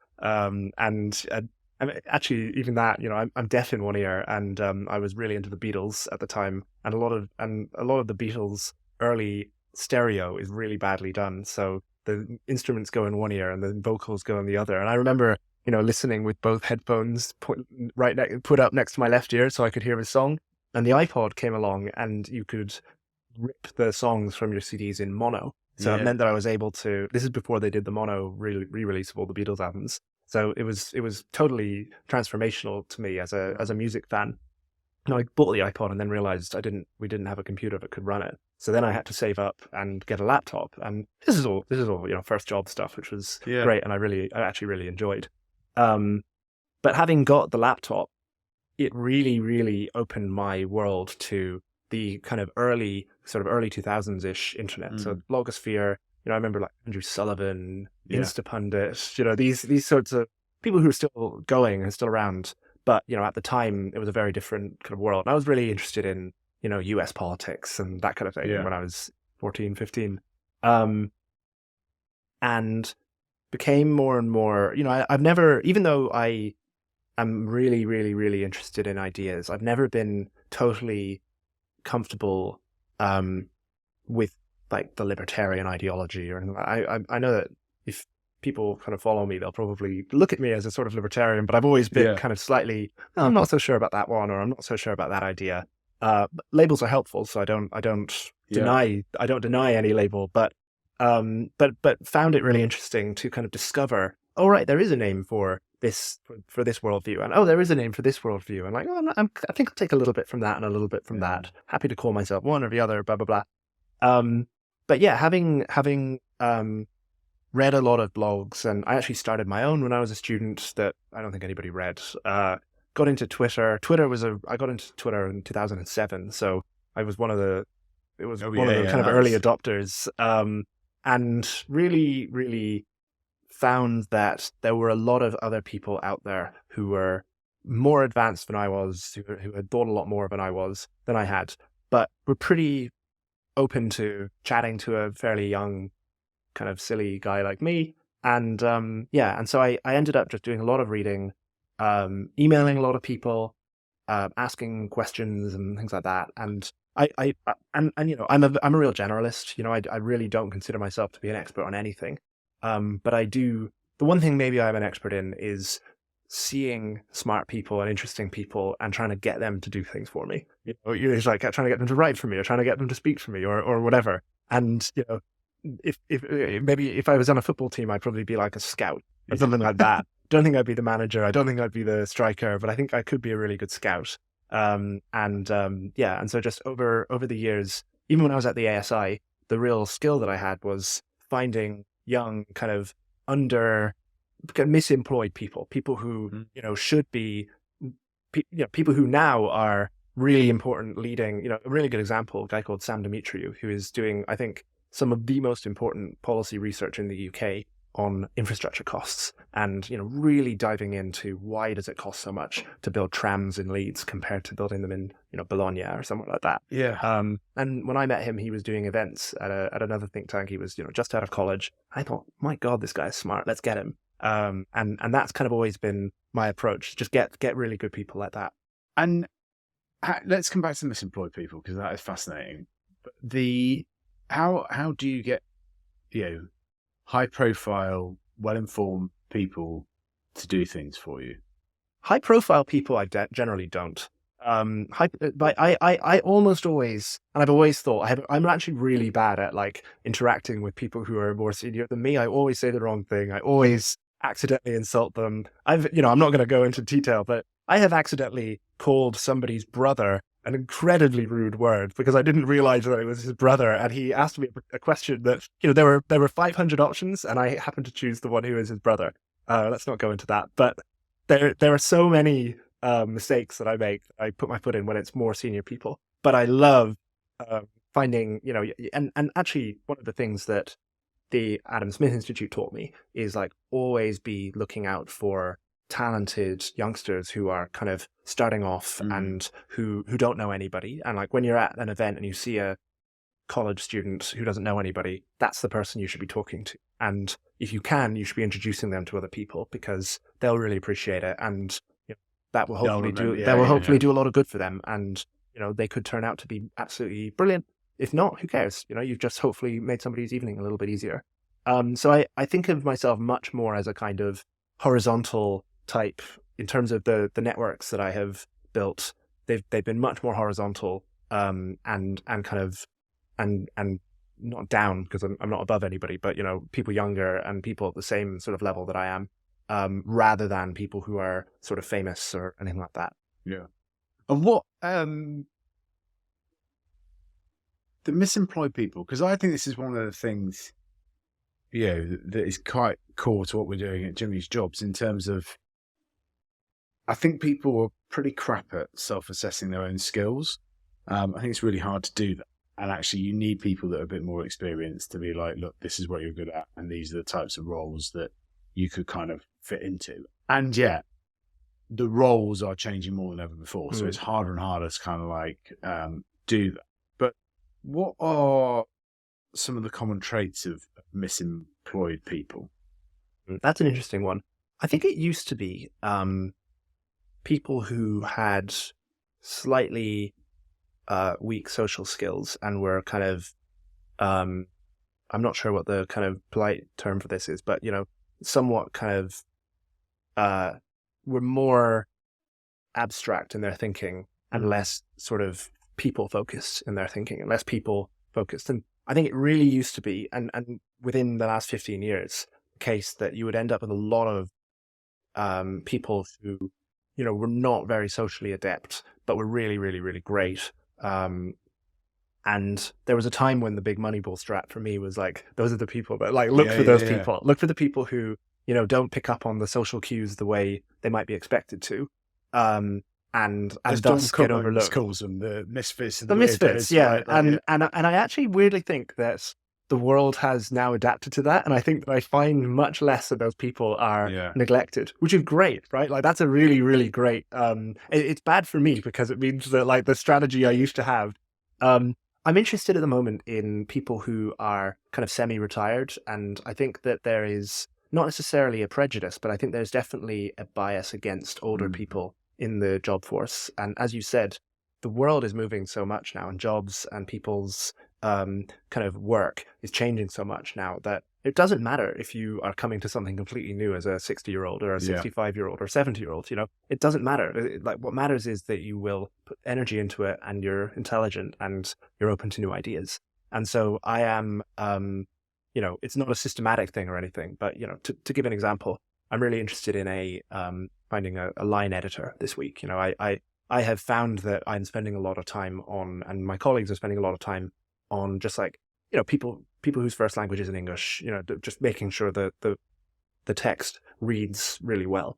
Actually, even that, I'm deaf in one ear, and I was really into the Beatles at the time, and a lot of the Beatles' early stereo is really badly done. So the instruments go in one ear and the vocals go in the other. And I remember, listening with both headphones put up next to my left ear so I could hear the song. And the iPod came along, and you could rip the songs from your CDs in mono. So it meant that I was able to. This is before they did the mono re-release of all the Beatles albums. So it was totally transformational to me as a music fan. I bought the iPod and then realized we didn't have a computer that could run it. So then I had to save up and get a laptop. And this is all first job stuff, which was great, and I actually really enjoyed. But having got the laptop, it really, really opened my world to the kind of early 2000s-ish internet. So blogosphere. I remember like Andrew Sullivan, Instapundit, these sorts of people who are still going and still around. But, at the time, it was a very different kind of world. And I was really interested in, US politics and that kind of thing when I was 14, 15. And became more and more, I've never, even though I am really, really, really interested in ideas, I've never been totally comfortable with like the libertarian ideology or anything. I know that if people kind of follow me, they'll probably look at me as a sort of libertarian, but I've always been kind of slightly, I'm not so sure about that one, or I'm not so sure about that idea. Labels are helpful, so I don't deny any label, but found it really interesting to kind of discover, oh right, there is a name for this worldview, and oh, there is a name for this worldview, and like, oh, I think I'll take a little bit from that and a little bit from that. Happy to call myself one or the other, blah blah blah. But yeah, having read a lot of blogs, and I actually started my own when I was a student that I don't think anybody read. Got into Twitter. I got into Twitter in 2007, so I was one of the kind of early adopters, and really, really found that there were a lot of other people out there who were more advanced than I was, who had thought a lot more than I had, but were pretty open to chatting to a fairly young, kind of silly guy like me. And so I ended up just doing a lot of reading, emailing a lot of people, asking questions and things like that. And I'm a real generalist. I really don't consider myself to be an expert on anything. But the one thing maybe I'm an expert in is seeing smart people and interesting people and trying to get them to do things for me. It's like trying to get them to write for me, or trying to get them to speak for me, or whatever. And if I was on a football team, I'd probably be like a scout or something like that. Don't think I'd be the manager. I don't think I'd be the striker, but I think I could be a really good scout. And so just over the years, even when I was at the ASI, the real skill that I had was finding young kind of misemployed people who should be, people who now are really important leading. A really good example, a guy called Sam Dimitriou, who is doing, I think, some of the most important policy research in the UK on infrastructure costs, and really diving into why does it cost so much to build trams in Leeds compared to building them in Bologna or somewhere like that. And when I met him, he was doing events at another think tank. He was just out of college. I thought, my God, this guy's smart, let's get him. And that's kind of always been my approach, just get really good people like that. And let's come back to the misemployed people, because that is fascinating. But how do you get high profile, well-informed people to do things for you? High profile people, I generally don't. But I almost always, and I've always thought, I'm actually really bad at like interacting with people who are more senior than me. I always say the wrong thing. I always accidentally insult them. I'm not going to go into detail, but I have accidentally called somebody's brother an incredibly rude word because I didn't realize that it was his brother, and he asked me a question that there were 500 options, and I happened to choose the one who is his brother. Let's not go into that, but there are so many mistakes that I make. I put my foot in when it's more senior people, but I love finding and actually one of the things that the Adam Smith Institute taught me is like always be looking out for talented youngsters who are kind of starting off and who don't know anybody. And like when you're at an event and you see a college student who doesn't know anybody, that's the person you should be talking to. And if you can, you should be introducing them to other people because they'll really appreciate it. And that will hopefully do a lot of good for them. And, they could turn out to be absolutely brilliant. If not, who cares? You've just hopefully made somebody's evening a little bit easier. So I think of myself much more as a kind of horizontal type in terms of the networks that I have built. They've been much more horizontal and kind of and not down because I'm not above anybody, but people younger and people at the same sort of level that I am, rather than people who are sort of famous or anything like that. Yeah. And what the misemployed people, because I think this is one of the things that is quite core to what we're doing at Jimmy's Jobs in terms of, I think people are pretty crap at self-assessing their own skills. I think it's really hard to do that. And actually, you need people that are a bit more experienced to be like, look, this is what you're good at. And these are the types of roles that you could kind of fit into. And yet, the roles are changing more than ever before. So it's harder and harder to kind of like do that. But what are some of the common traits of misemployed people? That's an interesting one. I think it used to be people who had slightly weak social skills and were kind of, I'm not sure what the kind of polite term for this is, but, somewhat kind of were more abstract in their thinking and less sort of people focused in their thinking and less people focused. And I think it really used to be, and within the last 15 years, the case that you would end up with a lot of people who, were not very socially adept, but were really, really, really great. And there was a time when the big Moneyball strat for me was like, those are the people that like, look for those people. Look for the people who, don't pick up on the social cues the way they might be expected to. And thus get overlooked. Calls them the misfits. The misfits, yeah. Right? And I actually weirdly think that the world has now adapted to that. And I think that I find much less of those people are neglected, which is great, right? Like that's a really, really great, it's bad for me because it means that like the strategy I used to have, I'm interested at the moment in people who are kind of semi-retired. And I think that there is not necessarily a prejudice, but I think there's definitely a bias against older people in the job force. And as you said, the world is moving so much now, and jobs and people's kind of work is changing so much now that it doesn't matter if you are coming to something completely new as a 60-year-old or a 65-year-old or 70-year-old, it doesn't matter. Like what matters is that you will put energy into it and you're intelligent and you're open to new ideas. And so I am it's not a systematic thing or anything, but, to give an example, I'm really interested in finding a line editor this week. I have found that I'm spending a lot of time on, and my colleagues are spending a lot of time on just like, people whose first language isn't English, just making sure that the text reads really well,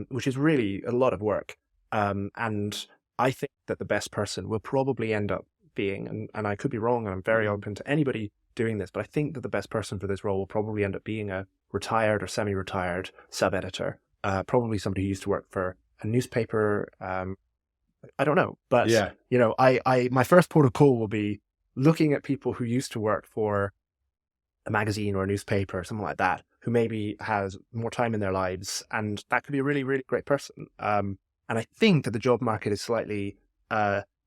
which is really a lot of work. And I think that the best person will probably end up being, and I could be wrong, and I'm very open to anybody doing this, but I think that the best person for this role will probably end up being a retired or semi-retired sub-editor, probably somebody who used to work for a newspaper. I don't know, but Yeah. my first port of call will be looking at people who used to work for a magazine or a newspaper or something like that, who maybe has more time in their lives, and that could be a really, really great person. And I think that the job market is slightly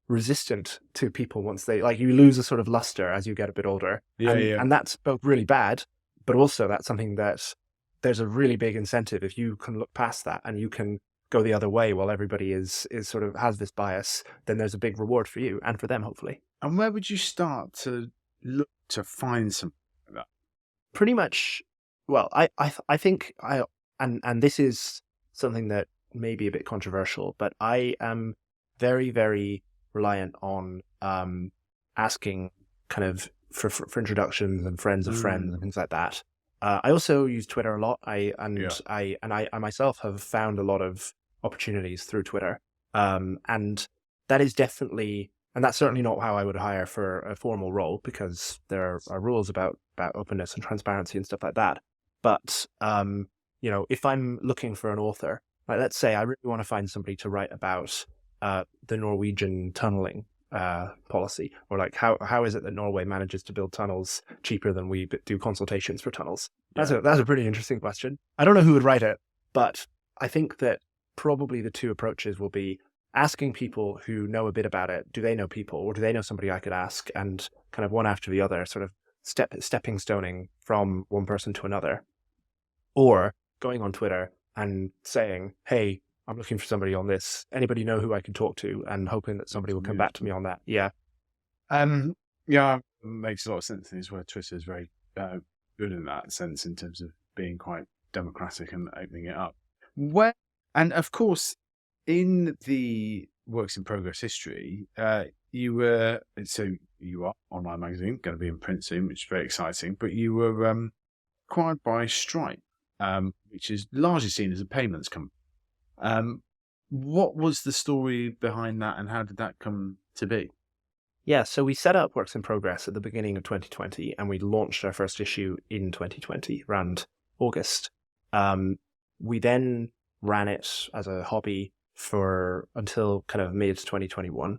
resistant to people once you lose a sort of luster as you get a bit older. And that's both really bad, but also that's something that there's a really big incentive if you can look past that and you can go the other way while everybody is sort of has this bias, then there's a big reward for you and for them, hopefully. And where would you start to look to find something like that? Pretty much, well, I think and this is something that may be a bit controversial, but I am very, very reliant on asking kind of for introductions and friends of friends and things like that. I also use Twitter a lot. I myself have found a lot of opportunities through Twitter, and that is definitely, and that's certainly not how I would hire for a formal role, because there are rules about openness and transparency and stuff like that. But if I'm looking for an author, like let's say I really want to find somebody to write about the Norwegian tunneling policy, or like how is it that Norway manages to build tunnels cheaper than we do consultations for tunnels? That's a pretty interesting question. I don't know who would write it, but I think that probably the two approaches will be asking people who know a bit about it. Do they know people, or do they know somebody I could ask? And kind of one after the other, sort of stepping stoning from one person to another, or going on Twitter and saying, hey, I'm looking for somebody on this. Anybody know who I can talk to? And hoping that somebody will come back to me on that. Yeah. Yeah, it makes a lot of sense. This is where Twitter is very good in that sense, in terms of being quite democratic and opening it up. And of course, in the works in progress history, you are online magazine, going to be in print soon, which is very exciting. But you were acquired by Stripe, which is largely seen as a payments company. What was the story behind that, and how did that come to be? Yeah, so we set up Works in Progress at the beginning of 2020, and we launched our first issue in 2020, around August. We then ran it as a hobby until kind of mid 2021.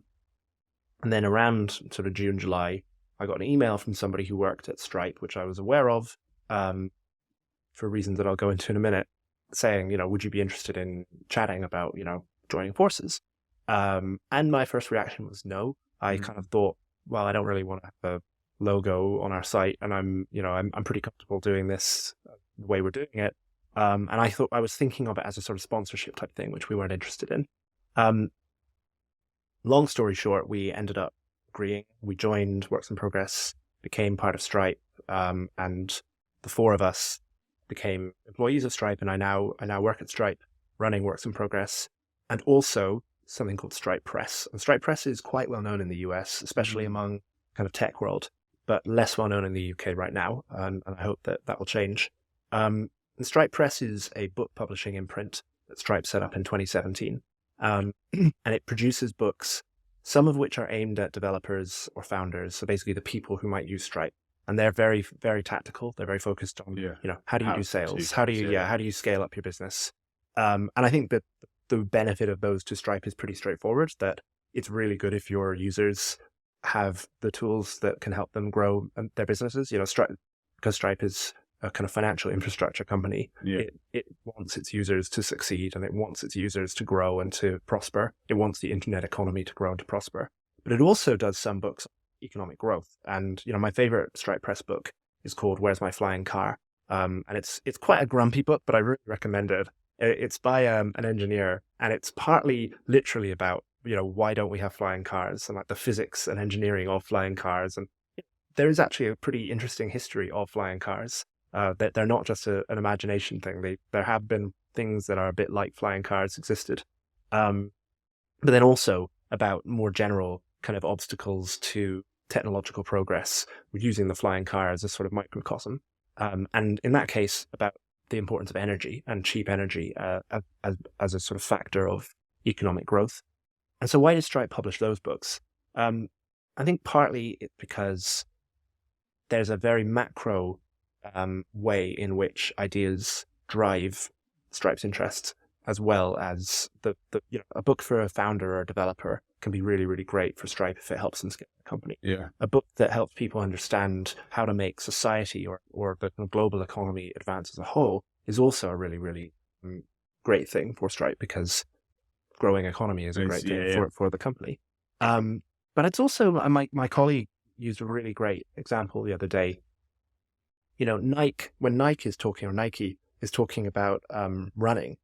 And then around sort of June, July, I got an email from somebody who worked at Stripe, which I was aware of, for reasons that I'll go into in a minute, saying, would you be interested in chatting about, joining forces? And my first reaction was no. I kind of thought, well, I don't really want to have a logo on our site, and I'm pretty comfortable doing this the way we're doing it. And I was thinking of it as a sort of sponsorship type thing, which we weren't interested in. Long story short, we ended up agreeing. We joined Works in Progress, became part of Stripe, and the four of us became employees of Stripe, and I now work at Stripe, running Works in Progress, and also something called Stripe Press. And Stripe Press is quite well known in the US, especially among kind of tech world, but less well known in the UK right now, and I hope that will change. And Stripe Press is a book publishing imprint that Stripe set up in 2017, and it produces books, some of which are aimed at developers or founders, so basically the people who might use Stripe. And they're very, very tactical. They're very focused on, how do you do sales? How do you scale up your business? And I think that the benefit of those to Stripe is pretty straightforward, that it's really good if your users have the tools that can help them grow their businesses. Because Stripe is a kind of financial infrastructure company. Yeah. It wants its users to succeed, and it wants its users to grow and to prosper. It wants the internet economy to grow and to prosper. But it also does some books on economic growth. And, my favorite Stripe Press book is called Where's My Flying Car? And it's quite a grumpy book, but I really recommend it. It's by an engineer, and it's partly literally about, why don't we have flying cars, and like the physics and engineering of flying cars. And there is actually a pretty interesting history of flying cars. That they're not just an imagination thing. There have been things that are a bit like flying cars existed. But then also about more general kind of obstacles to technological progress, using the flying car as a sort of microcosm. And in that case, about the importance of energy and cheap energy as a sort of factor of economic growth. And so why did Stripe publish those books? I think partly it's because there's a very macro way in which ideas drive Stripe's interests, as well as a book for a founder or a developer can be really, really great for Stripe if it helps them scale the company. Yeah. A book that helps people understand how to make society or the global economy advance as a whole is also a really, really great thing for Stripe, because growing economy is a great thing for the company. But it's also, my colleague used a really great example the other day. Nike, when Nike is talking about running,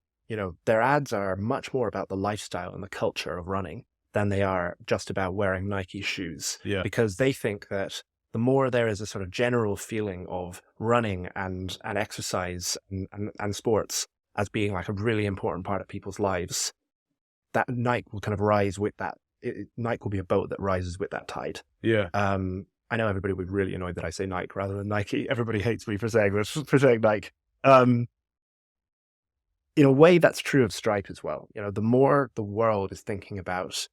their ads are much more about the lifestyle and the culture of running than they are just about wearing Nike shoes. Yeah. Because they think that the more there is a sort of general feeling of running and exercise and sports as being like a really important part of people's lives, that Nike will kind of rise with that. Nike will be a boat that rises with that tide. Yeah. I know everybody would be really annoyed that I say Nike rather than Nike. Everybody hates me for saying this, for saying Nike. In a way, that's true of Stripe as well. The more the world is thinking about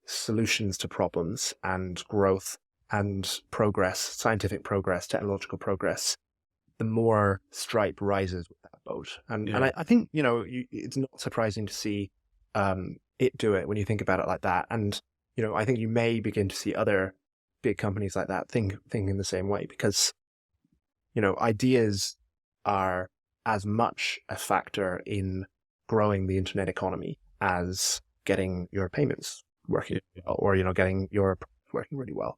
solutions to problems and growth and progress, scientific progress, technological progress, the more Stripe rises with that boat. And I think, it's not surprising to see it do it when you think about it like that. And, I think you may begin to see other big companies like that think in the same way, because, ideas are as much a factor in growing the internet economy as getting your payments working well, or, getting your working really well.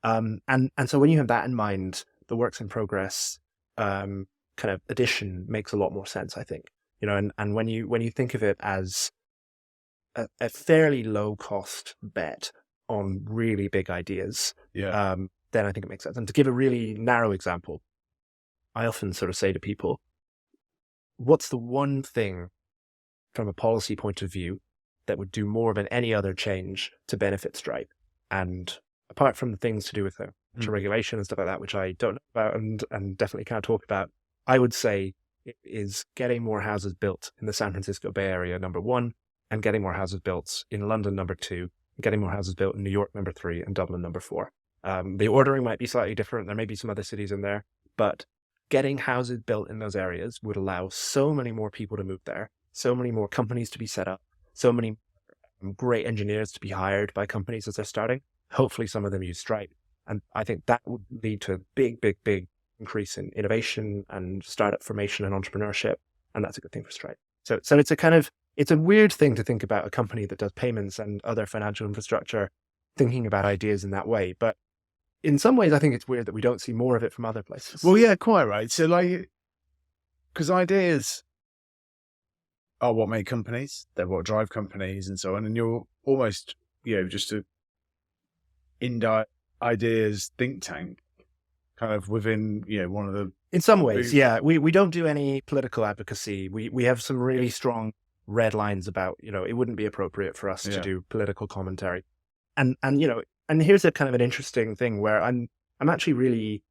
And so when you have that in mind, the works in progress kind of addition makes a lot more sense, I think. And when you think of it as a fairly low cost bet on really big ideas, then I think it makes sense. And to give a really narrow example, I often sort of say to people, what's the one thing from a policy point of view that would do more than any other change to benefit Stripe? And apart from the things to do with regulation and stuff like that, which I don't know about and definitely can't talk about, I would say it is getting more houses built in the San Francisco Bay Area, number one, and getting more houses built in London, number two, and getting more houses built in New York, number three, and Dublin, number four. The ordering might be slightly different. There may be some other cities in there, but getting houses built in those areas would allow so many more people to move there, so many more companies to be set up, so many great engineers to be hired by companies as they're starting. Hopefully some of them use Stripe. And I think that would lead to a big, big, big increase in innovation and startup formation and entrepreneurship. And that's a good thing for Stripe. So it's a weird thing to think about a company that does payments and other financial infrastructure thinking about ideas in that way. But in some ways, I think it's weird that we don't see more of it from other places. Well, yeah, quite right. So because ideas are what make companies, they're what drive companies and so on. And you're almost, just a ideas think tank kind of within, one of the... In some ways, yeah. We don't do any political advocacy. We have some really strong red lines about, it wouldn't be appropriate for us to do political commentary. And here's a kind of an interesting thing where I'm actually really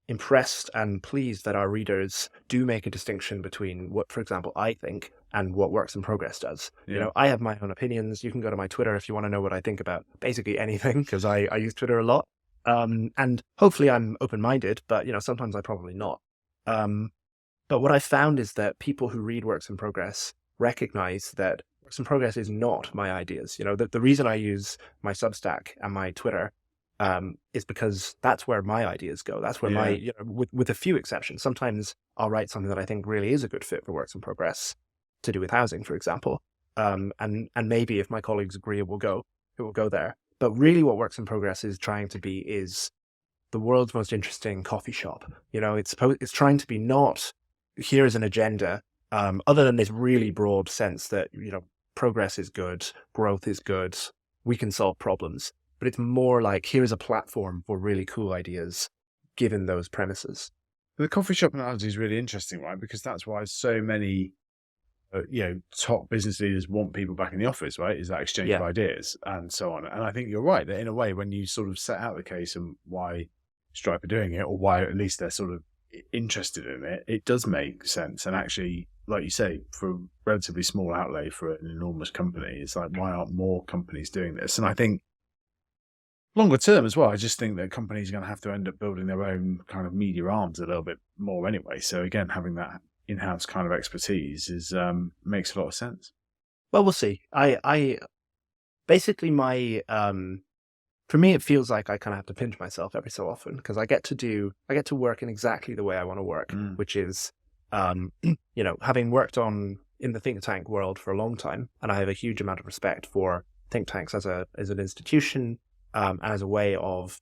impressed and pleased that our readers do make a distinction between what, for example, I think and what Works in Progress does. Yeah. I have my own opinions. You can go to my Twitter if you want to know what I think about basically anything, because I use Twitter a lot. And hopefully I'm open-minded, but, sometimes I'm probably not. But what I found is that people who read Works in Progress recognize that Works in Progress is not my ideas. The reason I use my Substack and my Twitter is because that's where my ideas go. That's where my, with a few exceptions. Sometimes I'll write something that I think really is a good fit for Works in Progress to do with housing, for example. And maybe if my colleagues agree, it will go there. But really what Works in Progress is trying to be is the world's most interesting coffee shop. It's trying to be not, here's an agenda, other than this really broad sense that, progress is good, growth is good, we can solve problems. but it's more like, here's a platform for really cool ideas given those premises. The coffee shop analogy is really interesting, right? Because that's why so many, top business leaders want people back in the office, right? Is that exchange of ideas and so on. And I think you're right that in a way, when you sort of set out the case and why Stripe are doing it, or why at least they're sort of interested in it, it does make sense. And actually, like you say, for a relatively small outlay for an enormous company, it's like, why aren't more companies doing this? And I think longer term as well, I just think that companies are going to have to end up building their own kind of media arms a little bit more anyway. So again, having that in-house kind of expertise is makes a lot of sense. Well, we'll see. I basically for me, it feels like I kind of have to pinch myself every so often, because I get to work in exactly the way I want to work, which is, having worked in the think tank world for a long time, and I have a huge amount of respect for think tanks as an institution, as a way of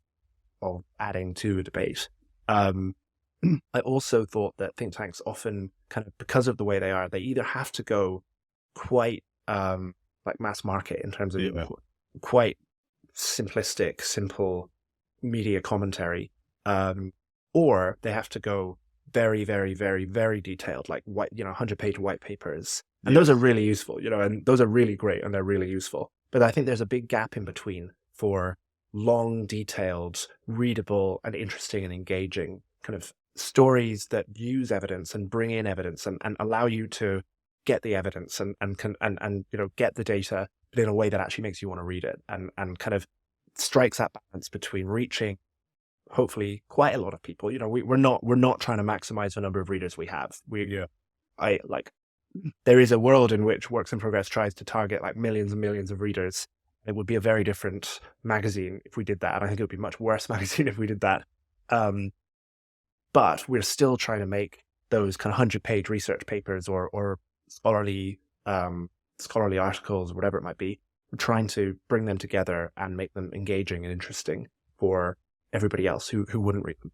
adding to a debate. I also thought that think tanks often, kind of because of the way they are, they either have to go quite like mass market in terms of quite simplistic, simple media commentary, or they have to go very, very, very, very detailed, like 100-page white papers. And those are really useful, and those are really great and they're really useful. But I think there's a big gap in between for long, detailed, readable and interesting and engaging kind of stories that use evidence and bring in evidence and allow you to get the evidence and get the data, but in a way that actually makes you want to read it and kind of strikes that balance between reaching hopefully quite a lot of people. We're not trying to maximize the number of readers we have. There is a world in which Works in Progress tries to target like millions and millions of readers. It would be a very different magazine if we did that, and I think it would be a much worse magazine if we did that. But we're still trying to make those kind of 100-page research papers or scholarly articles, whatever it might be. We're trying to bring them together and make them engaging and interesting for everybody else who wouldn't read them.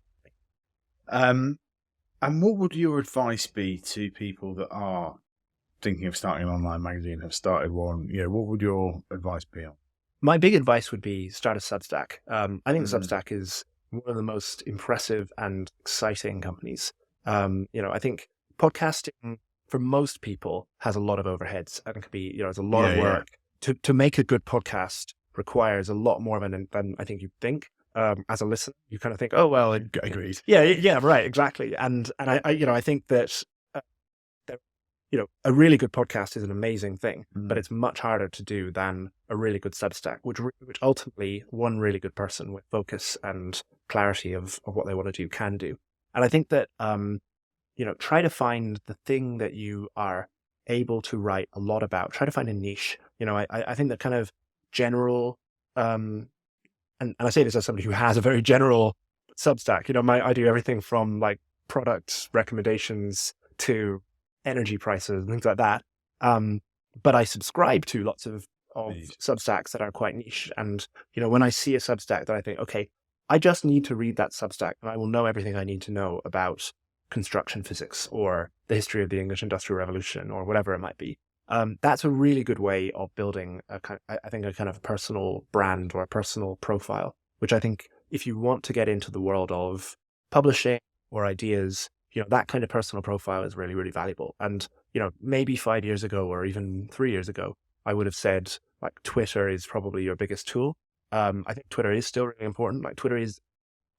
And what would your advice be to people that are thinking of starting an online magazine, have started one? What would your advice be on? My big advice would be start a Substack. I think Substack is one of the most impressive and exciting companies. I think podcasting for most people has a lot of overheads and can be, it's a lot of work. To make a good podcast requires a lot more than I think you think. As a listener, you kind of think, oh well, agreed. Yeah, right, exactly. And I think that a really good podcast is an amazing thing, but it's much harder to do than a really good Substack, which ultimately one really good person with focus and clarity of what they want to do can do. And I think that try to find the thing that you are able to write a lot about. Try to find a niche. I think that kind of general, and I say this as somebody who has a very general Substack. I do everything from like product recommendations to energy prices and things like that. But I subscribe to lots of Substacks that are quite niche. And, when I see a Substack that I think, okay, I just need to read that Substack and I will know everything I need to know about construction physics or the history of the English Industrial Revolution or whatever it might be. That's a really good way of building a kind of personal brand or a personal profile, which I think if you want to get into the world of publishing or ideas, that kind of personal profile is really, really valuable. And, maybe 5 years ago or even 3 years ago, I would have said like Twitter is probably your biggest tool. I think Twitter is still really important. Like Twitter is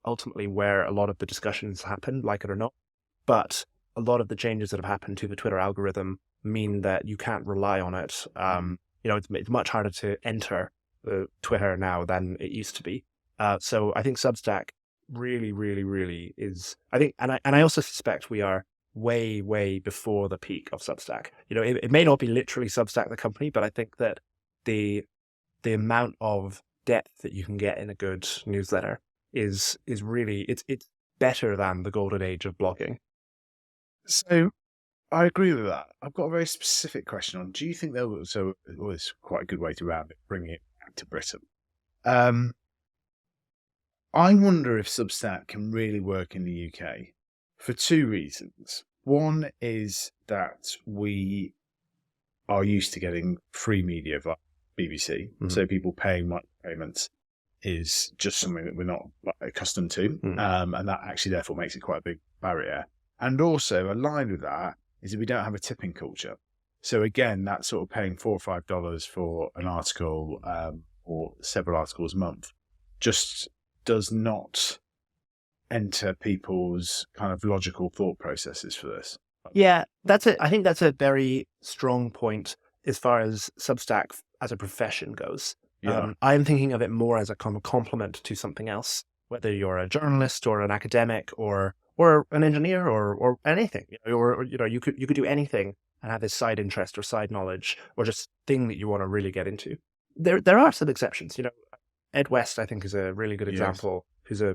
ultimately where a lot of the discussions happen, like it or not. But a lot of the changes that have happened to the Twitter algorithm mean that you can't rely on it. It's much harder to enter Twitter now than it used to be. So I think Substack really, really, really is. I think, and I also suspect we are way, way before the peak of Substack. It may not be literally Substack the company, but I think that the amount of depth that you can get in a good newsletter is really it's better than the golden age of blogging. So I agree with that. I've got a very specific question on, do you think it's quite a good way to round it, bring it back to Britain. I wonder if Substack can really work in the UK for two reasons. One is that we are used to getting free media via BBC, so people paying monthly payments. is just something that we're not accustomed to. And that actually therefore makes it quite a big barrier. And also aligned with that is that we don't have a tipping culture. So again, that sort of paying $4 or $5 for an article or several articles a month just does not enter people's kind of logical thought processes for this. Yeah, that's it. I think that's a very strong point as far as Substack as a profession goes. Yeah. I'm thinking of it more as a kind of complement to something else, whether you're a journalist or an academic or an engineer or anything, or you could do anything and have this side interest or side knowledge or just thing that you want to really get into. There are some exceptions, Ed West, I think, is a really good example. Who's I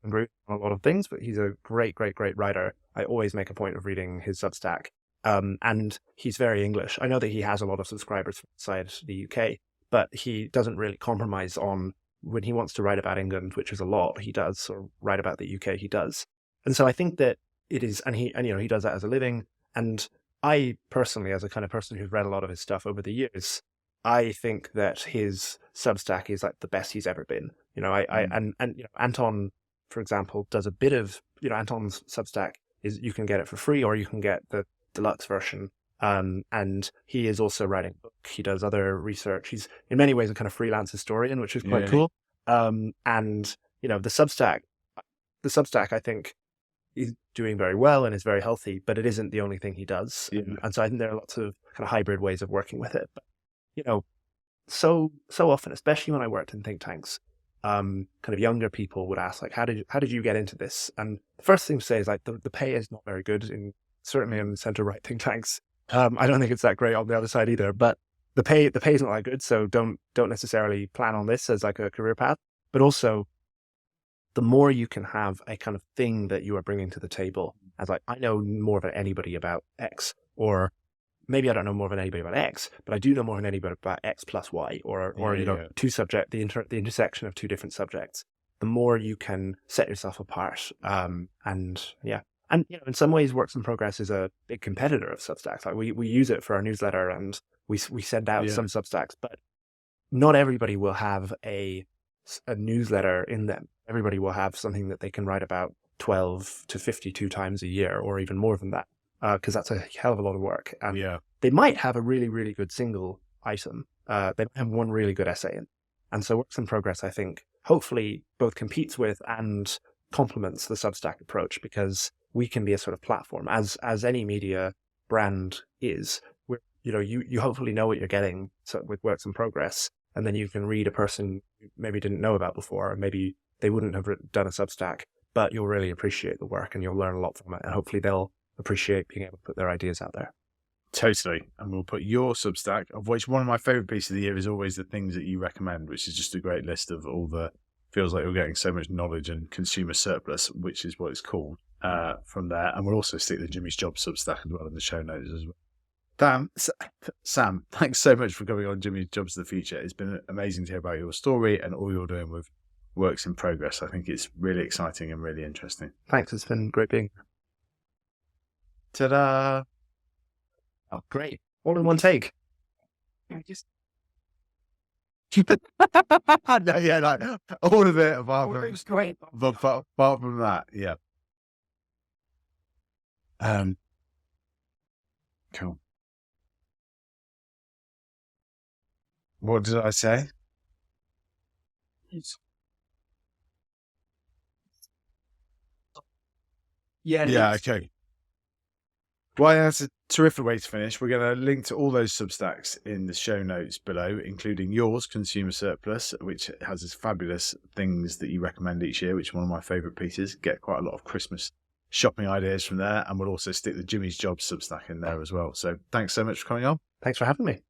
agree on a lot of things, but he's a great writer. I always make a point of reading his Substack. And he's very English. I know that he has a lot of subscribers outside the UK, but he doesn't really compromise on when he wants to write about England, which is a lot, he does, or write about the UK, he does. And so I think that it is, and he does that as a living. And I personally, as a kind of person who's read a lot of his stuff over the years, I think that his Substack is like the best he's ever been. Anton, for example, does a bit of, Anton's Substack is, you can get it for free or you can get the deluxe version. And he is also writing a book. He does other research. He's in many ways a kind of freelance historian, which is quite cool. And the Substack, I think, is doing very well and is very healthy, but it isn't the only thing he does. And so I think there are lots of kind of hybrid ways of working with it. But, so often, especially when I worked in think tanks, kind of younger people would ask, like, how did you get into this? And the first thing to say is like the pay is not very good certainly in the center right think tanks. I don't think it's that great on the other side either, but the pay is not that good. So don't necessarily plan on this as like a career path, but also the more you can have a kind of thing that you are bringing to the table as like, I know more than anybody about X, or maybe I don't know more than anybody about X, but I do know more than anybody about X plus Y, or the intersection of two different subjects. The more you can set yourself apart, and in some ways, Works in Progress is a big competitor of Substacks. Like we use it for our newsletter and we send out some Substacks, but not everybody will have a newsletter in them. Everybody will have something that they can write about 12 to 52 times a year, or even more than that. Because that's a hell of a lot of work. And they might have a really, really good single item. They might have one really good essay in. And so Works in Progress, I think, hopefully both competes with and complements the Substack approach, because we can be a sort of platform, as any media brand is. Where, you hopefully know what you're getting with Works in Progress, and then you can read a person you maybe didn't know about before, and maybe they wouldn't have done a Substack, but you'll really appreciate the work and you'll learn a lot from it, and hopefully they'll appreciate being able to put their ideas out there. Totally. And we'll put your Substack, of which one of my favorite pieces of the year is always the things that you recommend, which is just a great list of all the, feels like you're getting so much knowledge and consumer surplus, which is what it's called, from there. And we'll also stick the Jimmy's Job Substack as well in the show notes as well. Sam, thanks so much for coming on Jimmy's Jobs of the Future. It's been amazing to hear about your story and all you're doing with Works in Progress. I think it's really exciting and really interesting. Thanks. It's been great being here. Ta-da! Oh, great. All in one take. Just no, yeah, like all of it apart from that, yeah. Cool. What did I say? Yeah, okay. Well, that's a terrific way to finish. We're going to link to all those Substacks in the show notes below, including yours, Consumer Surplus, which has this fabulous things that you recommend each year, which is one of my favourite pieces. Get quite a lot of Christmas shopping ideas from there, and we'll also stick the Jimmy's Jobs Substack in there as well. So thanks so much for coming on. Thanks for having me.